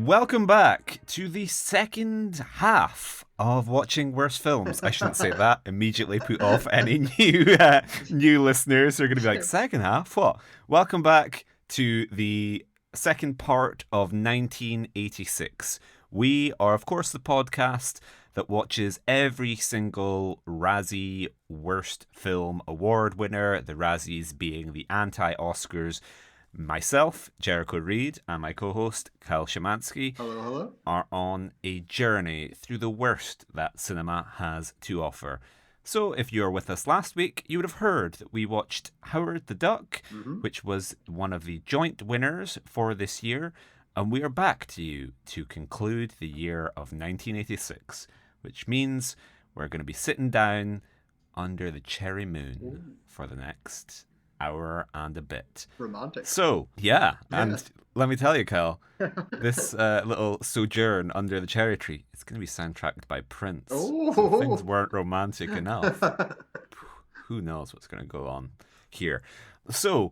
Welcome back to the second half of watching worst films. I shouldn't say that. Immediately put off any new listeners who are going to be like, second half? What? Welcome back to the second part of 1986. We are, of course, the podcast that watches every single Razzie Worst Film Award winner, the Razzies being the anti-Oscars. Myself, Jericho Reed, and my co-host, Kyle Szymanski, hello, are on a journey through the worst that cinema has to offer. So if you were with us last week, you would have heard that we watched Howard the Duck, which was one of the joint winners for this year, and we are back to you to conclude the year of 1986, which means we're going to be sitting down under the cherry moon for the next hour and a bit. Romantic. So, yeah. And let me tell you, Kyle, this little sojourn under the cherry tree, it's going to be soundtracked by Prince. Oh. So things weren't romantic enough. Who knows what's going to go on here. So,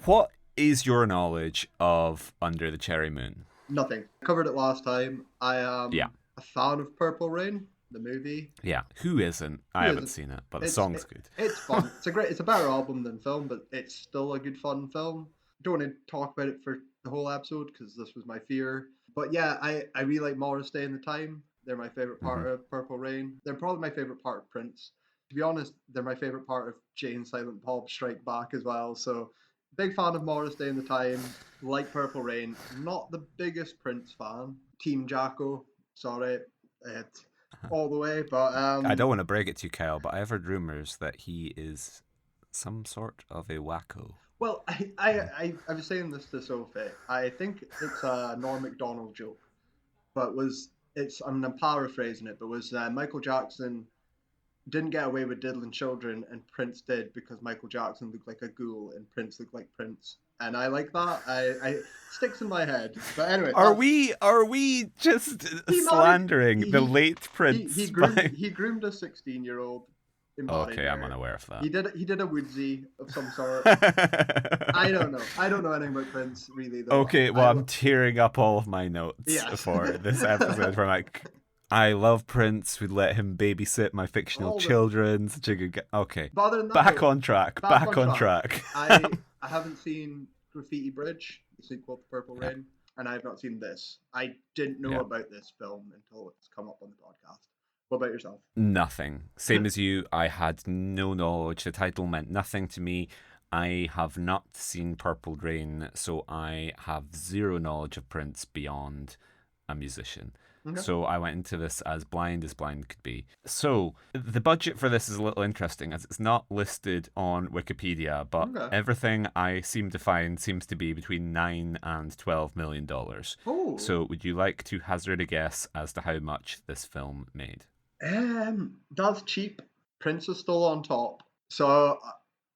what is your knowledge of Under the Cherry Moon? Nothing. Covered it last time. I am a fan of Purple Rain, the movie. Yeah, who isn't? I haven't seen it, but the song's good. It's fun. It's a better album than film, but it's still a good fun film. Don't want to talk about it for the whole episode because this was my fear. But yeah, I really like Morris Day and the Time. They're my favorite part of Purple Rain. They're probably my favorite part of Prince. To be honest, they're my favorite part of Jay and Silent Bob Strike Back as well. So big fan of Morris Day and the Time. Like Purple Rain. Not the biggest Prince fan. Team Jacko. Sorry. All the way, but I don't want to break it to you, Kyle, but I've heard rumors that he is some sort of a wacko. Well, I was saying this to Sophie. I think it's a Norm Macdonald joke, but I'm paraphrasing it, but was Michael Jackson didn't get away with diddling children and Prince did because Michael Jackson looked like a ghoul and Prince looked like Prince. And I like that. I sticks in my head. But anyway, are we just slandering the late Prince? He groomed a 16-year-old. Okay, I'm unaware of that. He did a woodsy of some sort. I don't know anything about Prince really though. Okay, well I'm tearing up all of my notes for this episode. Where I'm like, I love Prince. We'd let him babysit my fictional children. Such a good guy. Okay, back on track. I haven't seen Graffiti Bridge, the sequel to Purple Rain, and I have not seen this. I didn't know about this film until it's come up on the podcast. What about yourself? Nothing. Same as you. I had no knowledge. The title meant nothing to me. I have not seen Purple Rain, so I have zero knowledge of Prince beyond a musician. Okay. So I went into this as blind could be. So the budget for this is a little interesting as it's not listed on Wikipedia, but everything I seem to find seems to be between $9 and $12 million. Oh. So would you like to hazard a guess as to how much this film made? That's cheap. Prince is still on top. So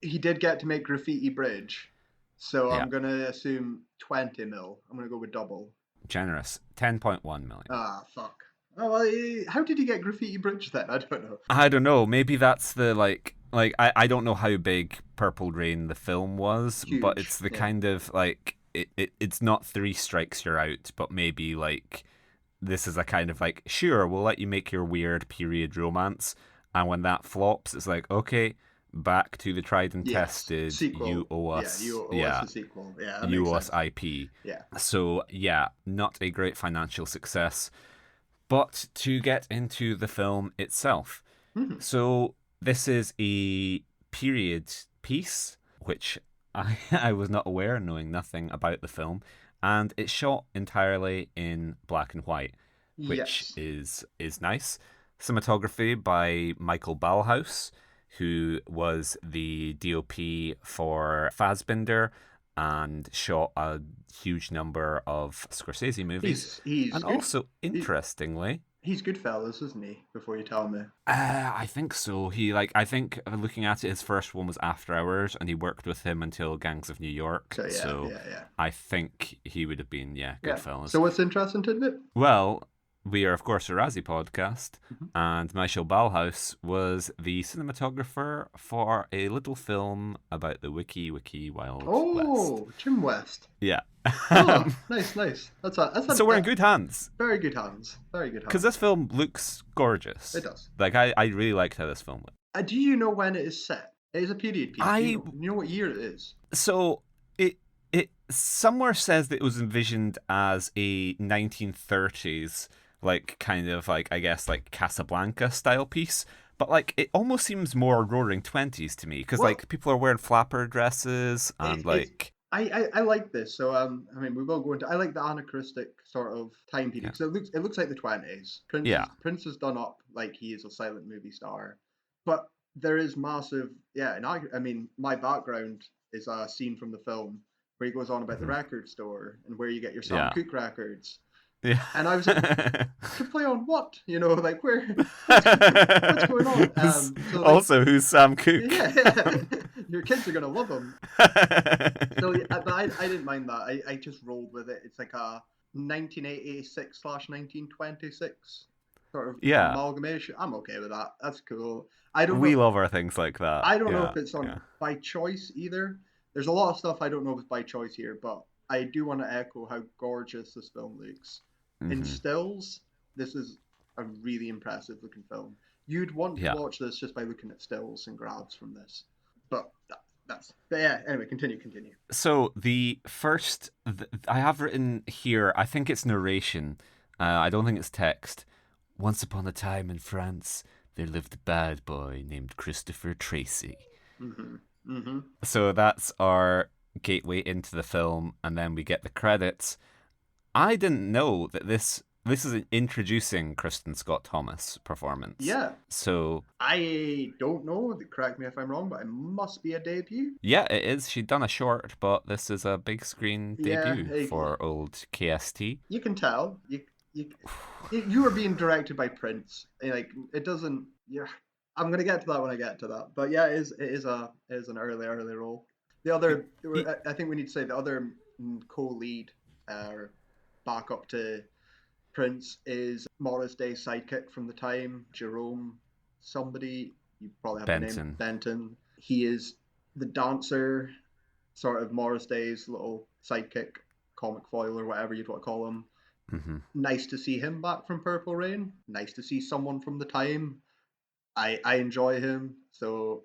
he did get to make Graffiti Bridge. So I'm going to assume 20 mil. I'm going to go with double. Generous. 10.1 million. Ah, fuck. Oh, well, how did he get Graffiti Bridge then? I don't know. Maybe that's the, I don't know how big Purple Rain the film was, huge, but it's the kind of, it's not 3 strikes you're out, but maybe, this is a kind of, sure, we'll let you make your weird period romance, and when that flops, it's like, okay, back to the tried and tested. Sequel. You owe us. Yeah, you owe us the sequel. Yeah, you owe us IP. Yeah. So not a great financial success. But to get into the film itself, so this is a period piece, which I was not aware, knowing nothing about the film, and it's shot entirely in black and white, which is nice. Cinematography by Michael Ballhaus, who was the DOP for Fassbinder and shot a huge number of Scorsese movies. He's and good. Also, interestingly... He's Goodfellas, isn't he, before you tell me? I think so. I think looking at it, his first one was After Hours, and he worked with him until Gangs of New York. So I think he would have been, Goodfellas. So what's interesting to it? Well... we are, of course, a Razzie podcast, Mhm. and Michael Ballhaus was the cinematographer for a little film about the Wiki Wild West. Oh, Jim West. Yeah. Oh, nice, nice. That's a So we're in good hands. very good hands. Very good Because hands. this film looks It gorgeous. does. Like, I really liked how this film looked. Do you know when it is set? It is a period piece. Do I you know what year it is? So it somewhere says that it was envisioned as a 1930s, like, kind of, like, I guess, like Casablanca style piece, but like it almost seems more Roaring Twenties to me, because Well, like people are wearing flapper dresses and it's like I like this. So I mean we will go into I like the anachronistic sort of time period yeah because it looks like the 20s. yeah Prince is done up like he is a silent movie star, but there is massive and I mean my background is a scene from the film where he goes on about the mhm, record store and where you get your Sam yeah Cooke records, and I was like, yeah. to play on what? You know, like what's going on? So like Also, who's Sam Cooke? yeah, your kids are gonna love him. So yeah, but I didn't mind that. I just rolled with it. It's like a 1986/1926 sort of Yeah, amalgamation. I'm okay with that. That's cool. I don't we know. love our things like that. I don't know Yeah, if it's yeah. on by choice either. There's a lot of stuff I don't know if it's by choice here, but I do want to echo how gorgeous this film looks. In Hmm. stills, this is a really impressive looking film. You'd want to Yeah. watch this just by looking at stills and grabs from this. But but yeah, anyway, continue. So the first I have written here, I think it's narration. I don't think it's text. Once upon a time in France, there lived a bad boy named Christopher Tracy. Mhm. Mhm. So that's our gateway into the film, and then we get the credits. I didn't know that this is an introducing Kristen Scott Thomas performance. Yeah. So I don't know, correct me if I'm wrong, but it must be a debut. yeah, it is. She'd done a short, but this is a big screen Yeah, debut for old KST. you can tell. You you were being directed by Prince. Like it doesn't. Yeah, I'm gonna get to that when I get to that. But yeah, it is an early role. The Y- other, y- I think we need to say the other co-lead or backup to Prince is Morris Day's sidekick from the time, Jerome. Somebody you probably have the name Benton. Benton. He is the dancer, sort of Morris Day's little sidekick, comic foil or whatever you'd want to call him. Hmm. Nice to see him back from Purple Rain. Nice to see someone from the time. I enjoy him, so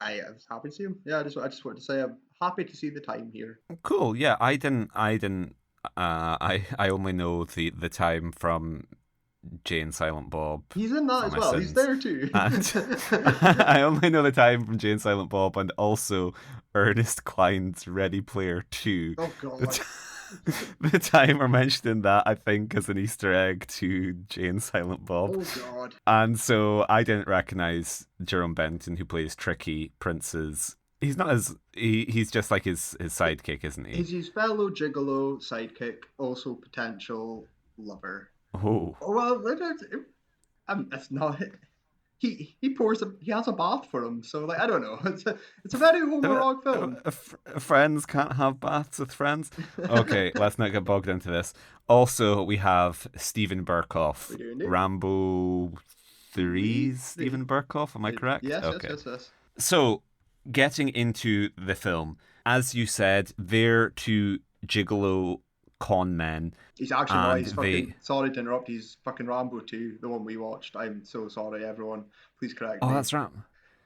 I was happy to see him. Yeah, I just wanted to say I'm happy to see the time here. Cool. Yeah, I didn't. I only know the time from Jay and Silent Bob He's in that for as my well. He's sins, there too. and I only know the time from Jay and Silent Bob, and also Ernest Cline's Ready Player Two. Oh The, god. t- the time we're mentioning that, I think, as an Easter egg to Jay and Silent Bob. Oh god. And so I didn't recognize Jerome Benton, who plays Tricky Prince's. He's not as he's just like his sidekick, isn't he? He's his fellow gigolo sidekick, also potential lover. Oh, Oh, well, that's not it. He has a bath for him, so like I don't know. It's a very homoerotic film. friends can't have baths with friends. Okay, let's not get bogged into this. Also, we have Stephen Burkoff, We're doing it. Rambo 3's Stephen Burkoff. Am I correct? Yes, Okay. yes. So, getting into the film, as you said, they're two gigolo con men, He's actually not. and He's they. fucking. Sorry to interrupt. He's fucking Rambo 2, the one we watched. I'm so sorry, everyone. Please correct Oh, me. that's Ram.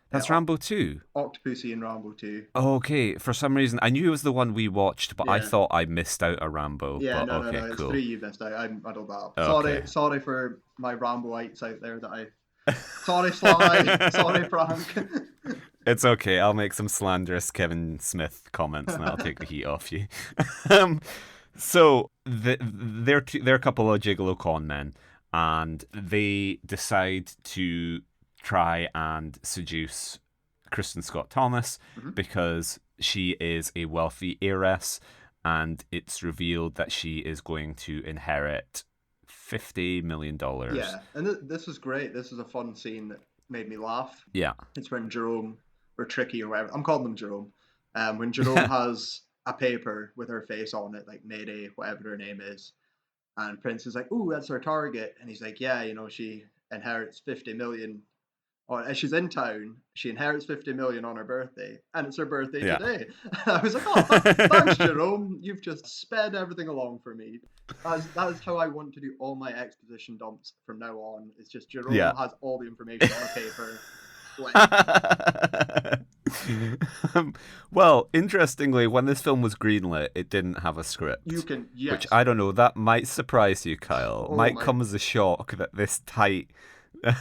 That's Uh, Rambo 2. Octopussy and Rambo 2. Okay, for some reason I knew it was the one we watched, but I Yeah. thought I missed out a Rambo. Yeah, But no. okay, It's cool. 3 you missed out. I muddled that up. Okay. Sorry for my Ramboites out there that I. Sorry, Sly. Sorry, Frank. It's okay. I'll make some slanderous Kevin Smith comments and I'll take the heat off you. um, so they're a couple of gigolo con men, and they decide to try and seduce Kristen Scott Thomas Mhm. because she is a wealthy heiress, and it's revealed that she is going to inherit $50 million. Yeah, and this was great. This was a fun scene that made me laugh. Yeah. It's when Jerome or Tricky or whatever. I'm calling them Jerome. When Jerome has a paper with her face on it, like Mayday, whatever her name is, And Prince is like, "Ooh, that's our target." And he's like, "Yeah, you know, she inherits 50 million, or as she's in town, she inherits 50 million on her birthday, and it's her birthday Yeah. today." I was like, "Oh, thanks, Jerome. You've just sped everything along for me." That is how I want to do all my exposition dumps from now on. It's just Yeah. Jerome has all the information on a paper. Click. Well, interestingly, when this film was greenlit, it didn't have a You script, can, which yes. I don't know. That might surprise you, Kyle. Oh Might my, come as a shock that this tight,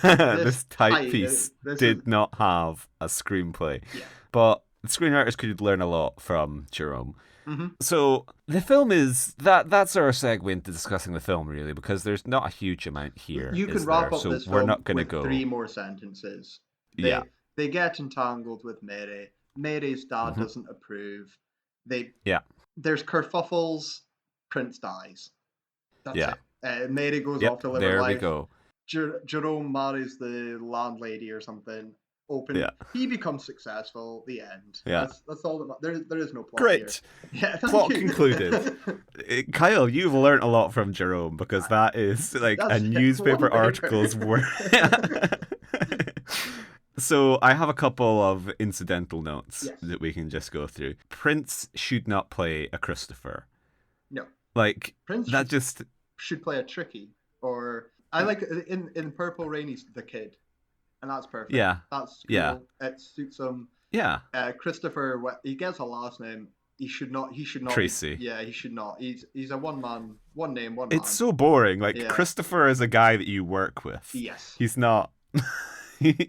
this tight piece this is, did not have a screenplay. yeah. But the screenwriters could learn a lot from Jerome. Mm-hmm. So the film is that's our segue into discussing the film, really, because there's not a huge amount here, You can is there? wrap up So this we're film not going to with go. three more sentences. Yeah. They get entangled with Mary. Mary's dad Hmm. doesn't approve. They Yeah. There's kerfuffles. Prince dies. That's Yeah. it. Mary goes off Yep. to live her There we life. go. Jerome marries the landlady or something. Yeah. He becomes successful. The end. Yeah. That's all that. There is no plot here. Great. Yeah, thank Plot you. concluded. Kyle, you've learned a lot from Jerome because that is like a That's one newspaper article's paper. worth. So I have a couple of incidental notes Yes. that we can just go through. Prince should not play a Christopher. No. Like Prince that just should play a Tricky, or I like in Purple Rain he's the kid, and that's perfect. yeah. That's Yeah. cool. It suits him. Yeah. Christopher, he gets a last name. He should not. He should not be. Tracy. Yeah, he should not. He's a one man, one name, one It's man. so boring. Like Yeah. Christopher is a guy that you work with. Yes. He's not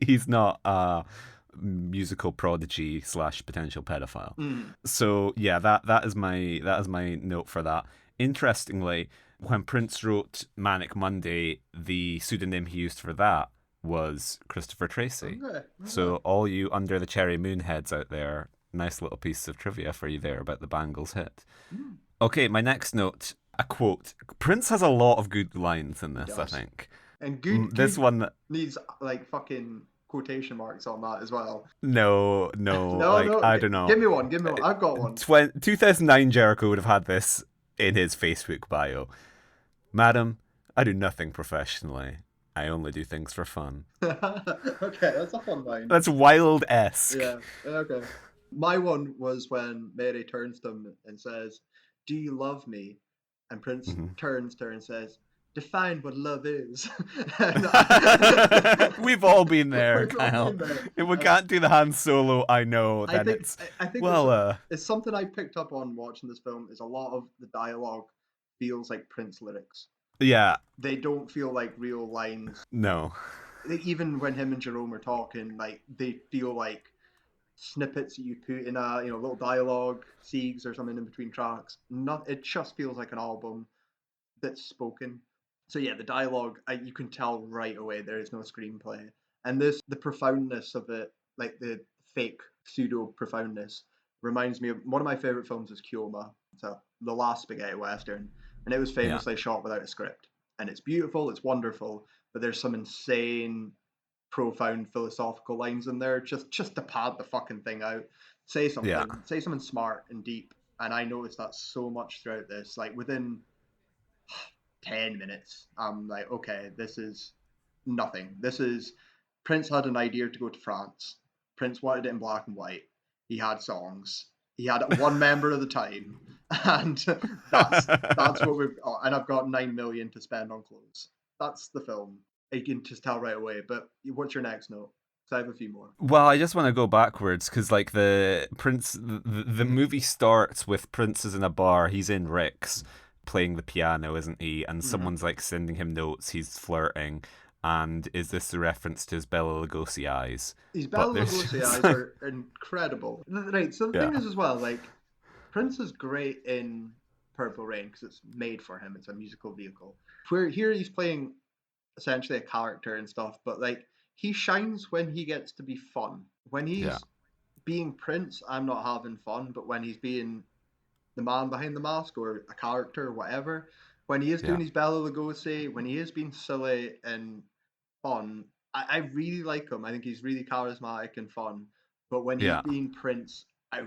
he's not a musical prodigy / potential pedophile. Mm. So yeah, that is my note for that. Interestingly, when Prince wrote Manic Monday, the pseudonym he used for that was Christopher Tracy. Okay. So all you Under the Cherry Moon heads out there, nice little piece of trivia for you there about the Bangles hit. Mm. Okay, my next note, a quote. Prince has a lot of good lines in this, I Does. think. And good. This Good one that needs like fucking quotation marks on that as well. no, No, like no. I don't know. Give me one. Give me one. I've got one. 2009 Jericho would have had this in his Facebook bio. Madam, I do nothing professionally. I only do things for fun. Okay, that's a fun line. That's wild-esque. Yeah. Okay. My one was when Mary turns to him and says, "Do you love me?" And Prince Mhm. turns to her and says, "Define what love is." We've all been there, We've all Kyle. been there. If we can't do the Han Solo, I know. I Then think it's I think well, it's something I picked up on watching this film is a lot of the dialogue feels like Prince lyrics. yeah, They don't feel like real lines. no, Even when him and Jerome are talking, like they feel like snippets that you put in a little dialogue, siegs or something in between tracks. Not it just feels like an album that's spoken. So yeah, the dialogue you can tell right away there is no screenplay, and the profoundness of it, like the fake pseudo profoundness, reminds me of one of my favorite films is Kioma, so the last spaghetti western, and it was yeah, famously shot without a script, and it's beautiful, it's wonderful, but there's some insane profound philosophical lines in there just to pad the fucking thing out. yeah, Say something smart and deep. And I noticed that so much throughout this. Like within 10 minutes, I'm like, okay, this is nothing. This is Prince had an idea to go to France. Prince wanted it in black and white. He had songs. He had one member of the time, and that's what we've got. And I've got 9 million to spend on clothes. That's the film. You can just tell right away. But what's your next note? Because I have a few more. Well, I just want to go backwards because, like, the movie starts with Prince is in a bar. He's in Rick's playing the piano, isn't he? And someone's like sending him notes. He's flirting. And is this the reference to his Bela Lugosi eyes? His Bela Lugosi eyes are incredible. Right. So the thing is as well, like Prince is great in Purple Rain because it's made for him. It's a musical vehicle. Where here he's playing essentially a character and stuff, but like he shines when he gets to be fun. When he's being Prince, I'm not having fun, but when he's being the man behind the mask or a character or whatever, when he is doing his Bela Lugosi, when he is being silly and fun, I really like him. I think he's really charismatic and fun. But when he's Yeah. being Prince, I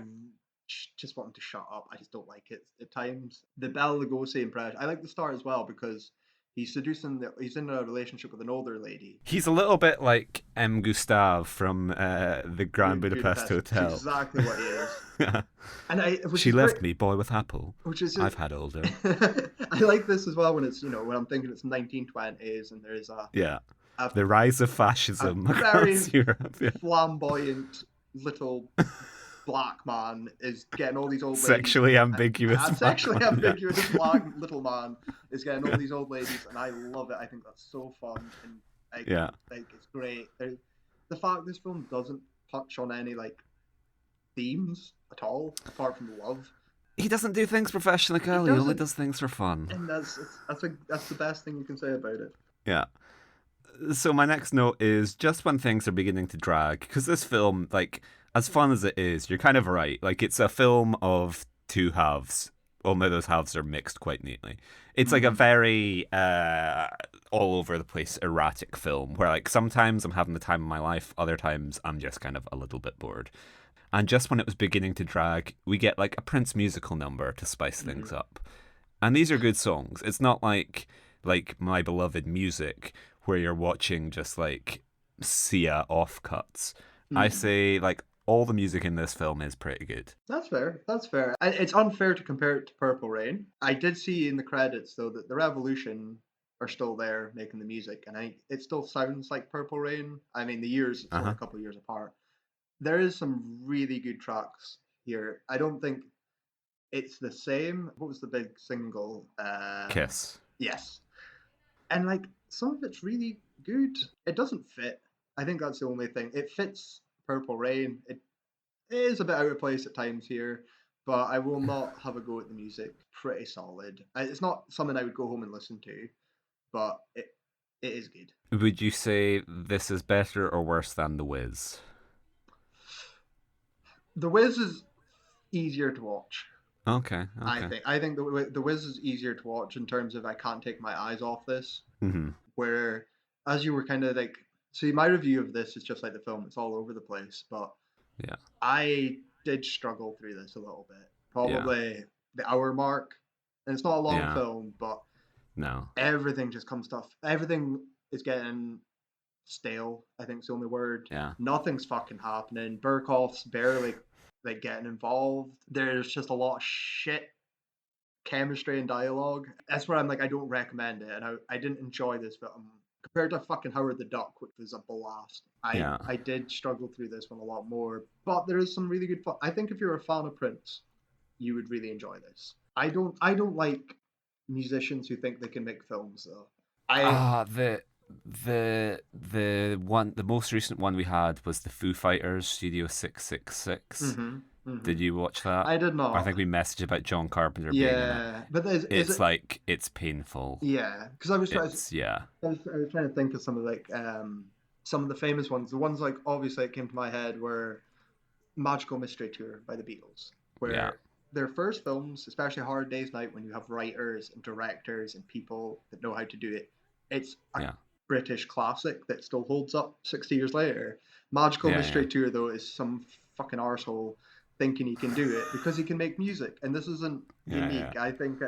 just want him to shut up. I just don't like it at times. The Bela Lugosi impression. I like the start as well because he's in a relationship with an older lady. He's a little bit like M. Gustav from the Grand Budapest Budapest. It's Hotel. exactly what he is. And which She is left great, me, boy with apple. which is I've had older. I like this as well when it's when I'm thinking it's 1920s and there's Yeah. a, The rise of a fascism very across Europe. Yeah. flamboyant little black man is getting all these old ladies. Sexually ambiguous. A sexually man. ambiguous Yeah. black little man is getting all these old ladies, and I love it. I think that's so fun and Yeah. it's great. The fact this film doesn't touch on any like themes at all apart from love. He doesn't do things professionally, Carl. He only does things for fun. And that's the best thing you can say about it. Yeah. So my next note is just when things are beginning to drag, because this film, like, as fun as it is, you're kind of right. Like, it's a film of two halves. Only those halves are mixed quite neatly. It's like a very all over the place erratic film where, like, sometimes I'm having the time of my life, other times I'm just kind of a little bit bored. And just when it was beginning to drag, we get like a Prince musical number to spice things up. And these are good songs. It's not like My Beloved Music where you're watching just like Sia offcuts. I say like all the music in this film is pretty good. That's fair. That's fair. It's unfair to compare it to Purple Rain. I did see in the credits though that the Revolution are still there making the music, and it still sounds like Purple Rain. I mean, the years it's only a couple of years apart. There is some really good tracks here. I don't think it's the same. What was the big single? Kiss. Yes. And like some of it's really good. It doesn't fit. I think that's the only thing. It fits Purple Rain. It is a bit out of place at times here, but I will not have a go at the music. Pretty solid. It's not something I would go home and listen to, but it is good. Would you say this is better or worse than The Wiz? The Wiz is easier to watch. Okay. I think the Wiz is easier to watch in terms of I can't take my eyes off this. Mm-hmm. Where, as you were kind of like, see, my review of this is just like the film; it's all over the place. But yeah, I did struggle through this a little bit. Probably the hour mark, and it's not a long film, but no, everything just comes stuff. Everything is getting stale. I think is the only word. Yeah, nothing's fucking happening. Burkhoff's barely like getting involved. There's just a lot of shit chemistry and dialogue. That's where I'm like, I don't recommend it, and I didn't enjoy this film compared to fucking Howard the Duck, which was a blast. I did struggle through this one a lot more, but there is some really good fun. I think if you're a fan of Prince, you would really enjoy this. I don't like musicians who think they can make films though. The most recent one we had was the Foo Fighters Studio 666. Mm-hmm. Did you watch that? I did not. I think we messaged about John Carpenter being in it. Yeah, but it's painful. Yeah, because I was trying to think of some of some of the famous ones. The ones like obviously it came to my head were Magical Mystery Tour by the Beatles, where their first films, especially Hard Day's Night, when you have writers and directors and people that know how to do it, it's a British classic that still holds up 60 years later. Magical Mystery Tour though is some fucking arsehole thinking he can do it because he can make music, and this isn't unique. I think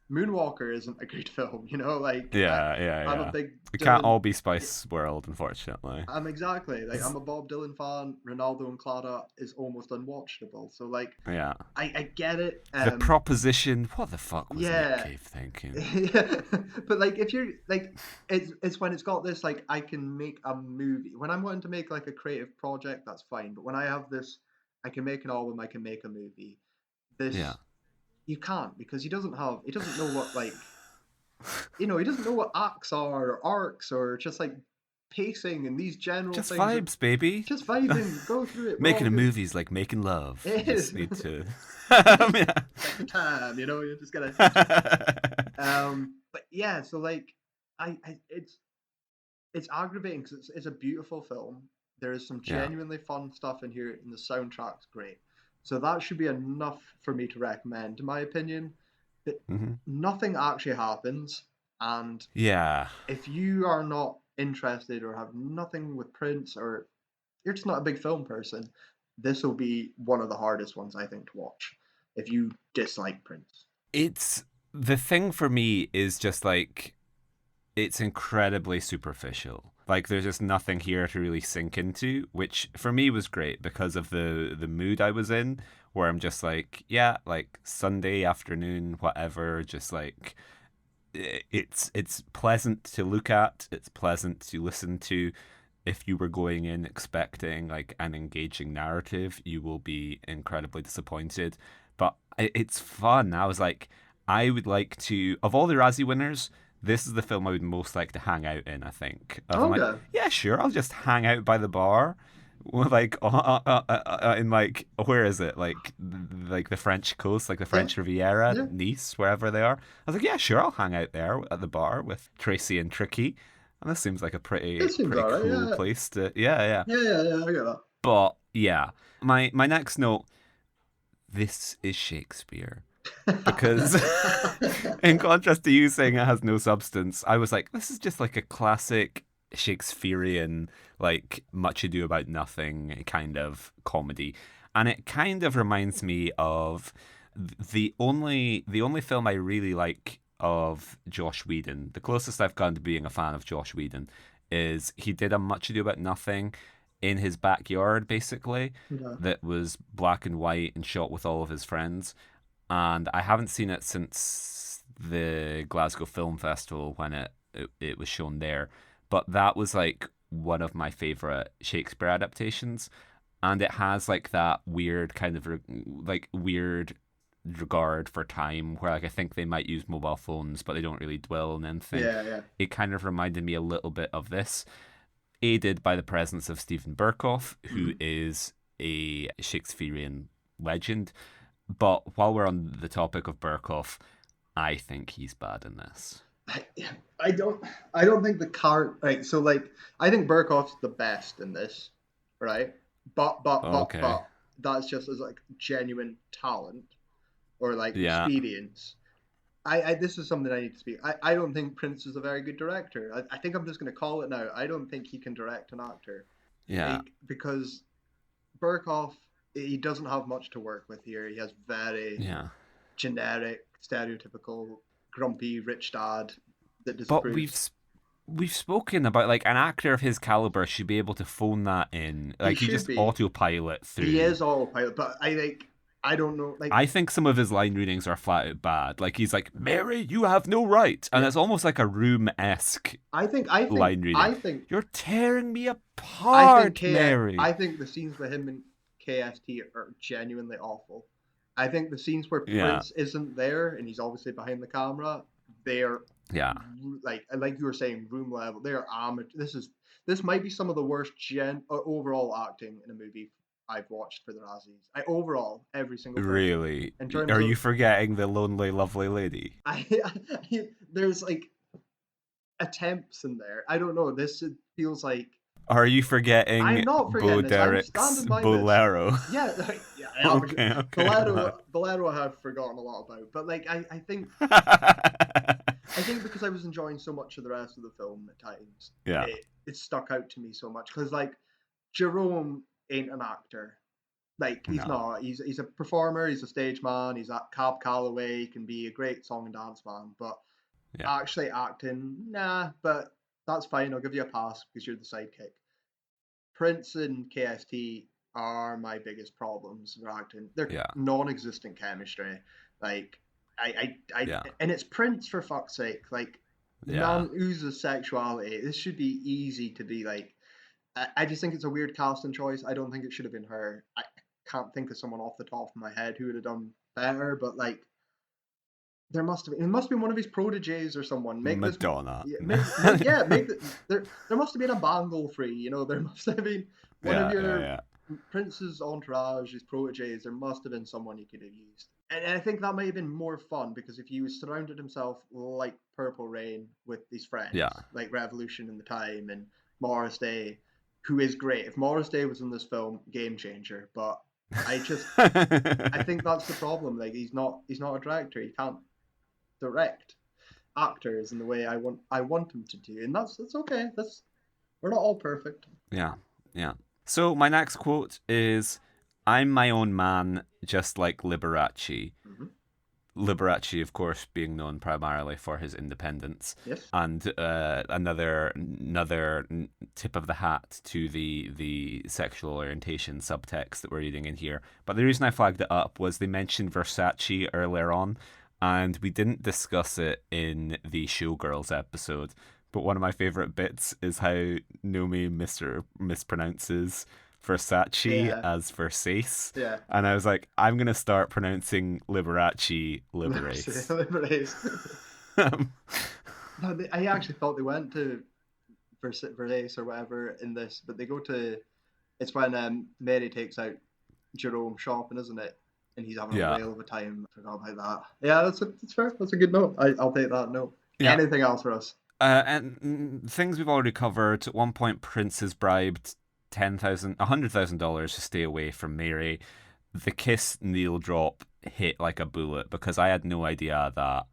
Moonwalker isn't a good film, I'm a big it can't all be Spice World, unfortunately. I'm a Bob Dylan fan. Ronaldo and Clara is almost unwatchable, so I get it. The Proposition, what the fuck was Nick Cave thinking? But if you're it's when it's got this I can make a movie. When I'm wanting to make a creative project, that's fine, but when I have this I can make an album, I can make a movie. You can't, because he doesn't know what he doesn't know what acts are or arcs or just pacing and these general just things. Vibes, baby. Just vibing, go through it. Making a movie is like making love. It you is. just need to Like time, you just gotta but yeah, so it's aggravating because it's a beautiful film. There is some genuinely fun stuff in here, and the soundtrack's great. So that should be enough for me to recommend, in my opinion. But nothing actually happens, and if you are not interested or have nothing with Prince, or you're just not a big film person, this will be one of the hardest ones I think to watch if you dislike Prince. It's the thing for me is just like it's incredibly superficial. Like there's just nothing here to really sink into, which for me was great because of the mood I was in, where I'm just like, yeah, like Sunday afternoon, whatever, just like it's pleasant to look at, it's pleasant to listen to. If you were going in expecting like an engaging narrative, you will be incredibly disappointed. But it's fun. I was like, I would like to, of all the Razzie winners, this is the film I would most like to hang out in. I think. Of I'm like, Okay. yeah, sure, I'll just hang out by the bar, like in like where is it? Like the French coast, like the Yeah. French Riviera, Yeah. Nice, wherever they are. I was like, yeah, sure, I'll hang out there at the bar with Tracy and Tricky. And this seems like a It pretty seems pretty alright. cool Yeah. place to yeah. Yeah. Yeah. Yeah. I get that. But yeah, my next note, this is Shakespeare. Because in contrast to you saying it has no substance, I was like, this is just like a classic Shakespearean, like Much Ado About Nothing kind of comedy. And it kind of reminds me of the only film I really like of Josh Whedon. The closest I've gone to being a fan of Josh Whedon is he did a Much Ado About Nothing in his backyard, basically, Okay. that was black and white and shot with all of his friends. And I haven't seen it since the Glasgow Film Festival when it was shown there. But that was like one of my favorite Shakespeare adaptations, and it has like that weird kind of like weird regard for time where like I think they might use mobile phones but they don't really dwell on anything. Yeah. Yeah. It kind of reminded me a little bit of this, aided by the presence of Stephen Burkoff, who Mhm. is a Shakespearean legend. But while we're on the topic of Burkoff, I think he's bad in this. I, I don't. I don't think the car. Right. So like, I think Burkoff's the best in this. Right. Okay. But that's just as like genuine talent or like Yeah. experience. This is something I need to speak. I don't think Prince is a very good director. I think I'm just going to call it now. I don't think he can direct an actor, Yeah. like because Burkoff he doesn't have much to work with here. He has very Yeah. generic, stereotypical, grumpy rich dad that But we've disapproves. we've spoken about like an actor of his caliber should be able to phone that in. He Like he should just be. autopilot He through. is autopilot, but I don't know. Like I think some of his line readings are flat out bad. Like he's like, Mary, you have no right. And yeah, it's almost like a room esque line reading. I think You're tearing me I think apart, I Mary. think the scenes with him and KST are genuinely awful. I think the scenes where Yeah. Prince isn't there and he's obviously behind the camera, they're Yeah. like you were saying, room level. They're amateur. This might be some of the worst overall acting in a movie I've watched for the Razzies. I overall every single person Really? in terms Are you of forgetting the lonely, lovely lady? there's like attempts in there. I don't know. This feels like Are you I'm forgetting not Bo forgetting this. I'm Derek's standing by this. Bolero? Yeah, yeah. Okay. Bolero I have forgotten a lot about, but like I think because I was enjoying so much of the rest of the film at times, Yeah. it stuck out to me so much because like Jerome ain't an actor. Like he's No. not. He's a performer. He's a stage man. He's a Cab Calloway. He can be a great song and dance man, but Yeah. actually acting, nah. But that's fine. I'll give you a pass because you're the sidekick. Prince and KST are my biggest problems with acting. They're Yeah. non-existent chemistry. Like Yeah. and it's Prince for fuck's sake. Like Yeah. none oozes sexuality. This should be easy to be like. I just think it's a weird casting choice. I don't think it should have been her. I can't think of someone off the top of my head who would have done better. But like, there must have been. It must have been one of his proteges or someone. Make this. Madonna. Yeah, make the, there must have been a bangle free. There must have been one of your Yeah. Prince's entourage, his proteges. There must have been someone he could have used. And I think that might have been more fun because if he was surrounded himself like Purple Rain with his friends, Yeah. like Revolution in the Time and Morris Day, who is great. If Morris Day was in this film, game changer. But I just I think that's the problem. Like he's not a director. He can't direct actors in the way I want him to do, and that's okay. That's we're not all perfect. Yeah. Yeah. So my next quote is I'm my own man, just like Liberace. Hmm. Liberace, of course, being known primarily for his independence, Yes. and another tip of the hat to the sexual orientation subtext that we're reading in here. But the reason I flagged it up was they mentioned Versace earlier on, and we didn't discuss it in the Showgirls episode. But one of my favorite bits is how Nomi mispronounces Versace Yeah. as Versace. Yeah. And I was like, I'm going to start pronouncing Liberace Liberace. Liberace. Um, No, I actually thought they went to Versace or whatever in this, but they go to. It's when Mary takes out Jerome shopping, isn't it? And he's having a yeah. whale of a time. I forgot about that. Yeah, that's fair. That's a good note. I'll take that note. Yeah. Anything else for us? And things we've already covered. At one point, Prince is bribed $100,000 to stay away from Mary. The Kiss Needle drop hit like a bullet because I had no idea that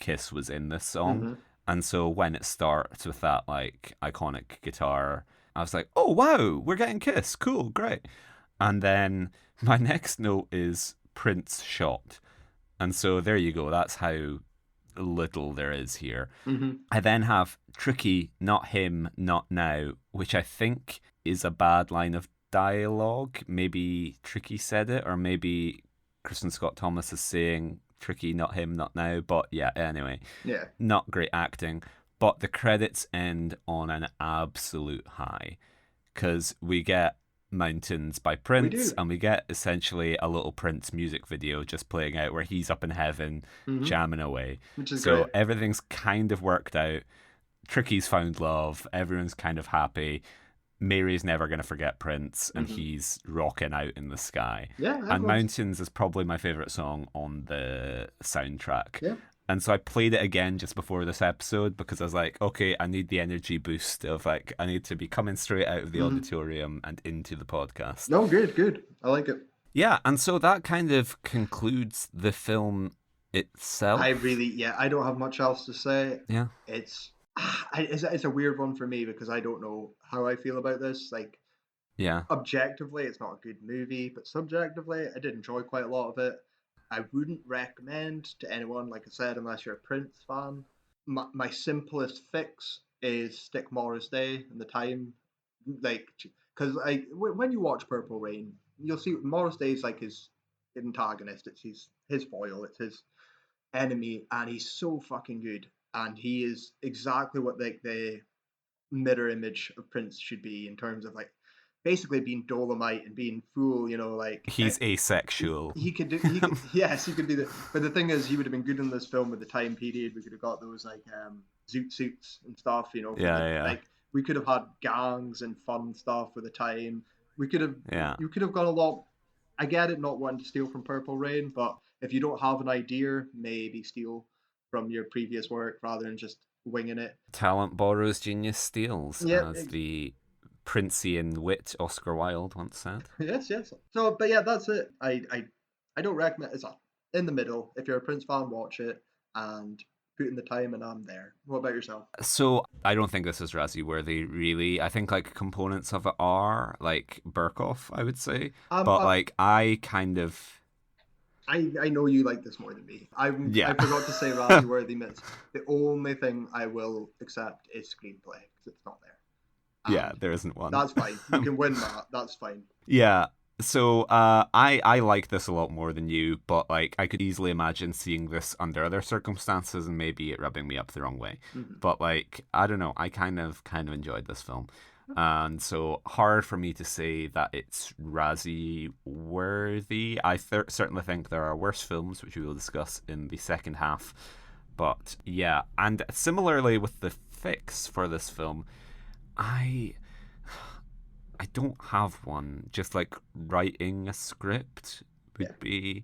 Kiss was in this song. Mm-hmm. And so when it starts with that like iconic guitar, I was like, oh wow, we're getting Kiss. Cool, great. And then my next note is Prince shot. And so there you go. That's how little there is here. Mm-hmm. I then have Tricky, not him, not now, which I think is a bad line of dialogue. Maybe Tricky said it, or maybe Kristen Scott Thomas is saying Tricky, not him, not now. But yeah, anyway, Yeah. not great acting. But the credits end on an absolute high because we get Mountains by Prince, do. and we get essentially a little Prince music video just playing out where he's up in heaven Mm-hmm. jamming away. Which is So great. everything's kind of worked out. Tricky's found love. Everyone's kind of happy. Mary's never going to forget Prince, and Mhm. he's rocking out in the sky. Yeah. And everyone's- Mountains is probably my favourite song on the soundtrack. Yeah. And so I played it again just before this episode because I was like, okay, I need the energy boost of like, I need to be coming straight out of the Mhm. auditorium and into the podcast. No, good. I like it. Yeah, and so that kind of concludes the film itself. I don't have much else to say. Yeah. It's a weird one for me because I don't know how I feel about this. Like, Yeah. objectively, it's not a good movie, but subjectively, I did enjoy quite a lot of it. I wouldn't recommend to anyone, like I said, unless you're a Prince fan. My simplest fix is stick Morris Day and the time, like, because when you watch Purple Rain, you'll see Morris Day is like his antagonist. It's his foil. It's his enemy, and he's so fucking good. And he is exactly what like the mirror image of Prince should be in terms of like basically being Dolomite and being fool, like He's asexual. he could do yes, he could be but the thing is he would have been good in this film with the time period. We could have got those like zoot suits and stuff, Yeah. like we could have had gangs and fun stuff with the time. We could have you could have got a lot. I get it not wanting to steal from Purple Rain, but if you don't have an idea, maybe steal from your previous work rather than just winging it. Talent borrows, genius steals, Yeah, as the Princian wit Oscar Wilde once said. Yes. So, but yeah, that's it. I don't recommend. It's in the middle. If you're a Prince fan, watch it and put in the time, and I'm there. What about yourself? So I don't think this is Razzie worthy, really. I think like components of it are like Burkoff, I would say, but like I kind of. I know you like this more than me. I forgot to say Razzie worthy minutes. The only thing I will accept is screenplay because it's not there. Yeah, there isn't one. That's fine. You can win that. That's fine. Yeah. So I like this a lot more than you, but like I could easily imagine seeing this under other circumstances and maybe it rubbing me up the wrong way. Mm-hmm. But like I don't know, I kind of enjoyed this film. And so hard for me to say that it's Razzie worthy. I certainly think there are worse films, which we will discuss in the second half. But yeah, and similarly with the fix for this film, I don't have one. Just like writing a script would be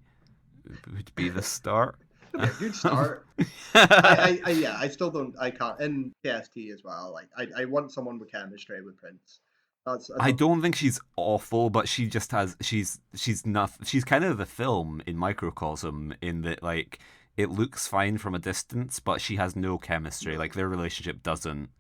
the start. Okay, good start. I still don't. I can't. And PST as well. Like I want someone with chemistry with Prince. I don't think she's awful, but she just has. She's not. She's kind of the film in microcosm in that like it looks fine from a distance, but she has no chemistry. Like their relationship doesn't.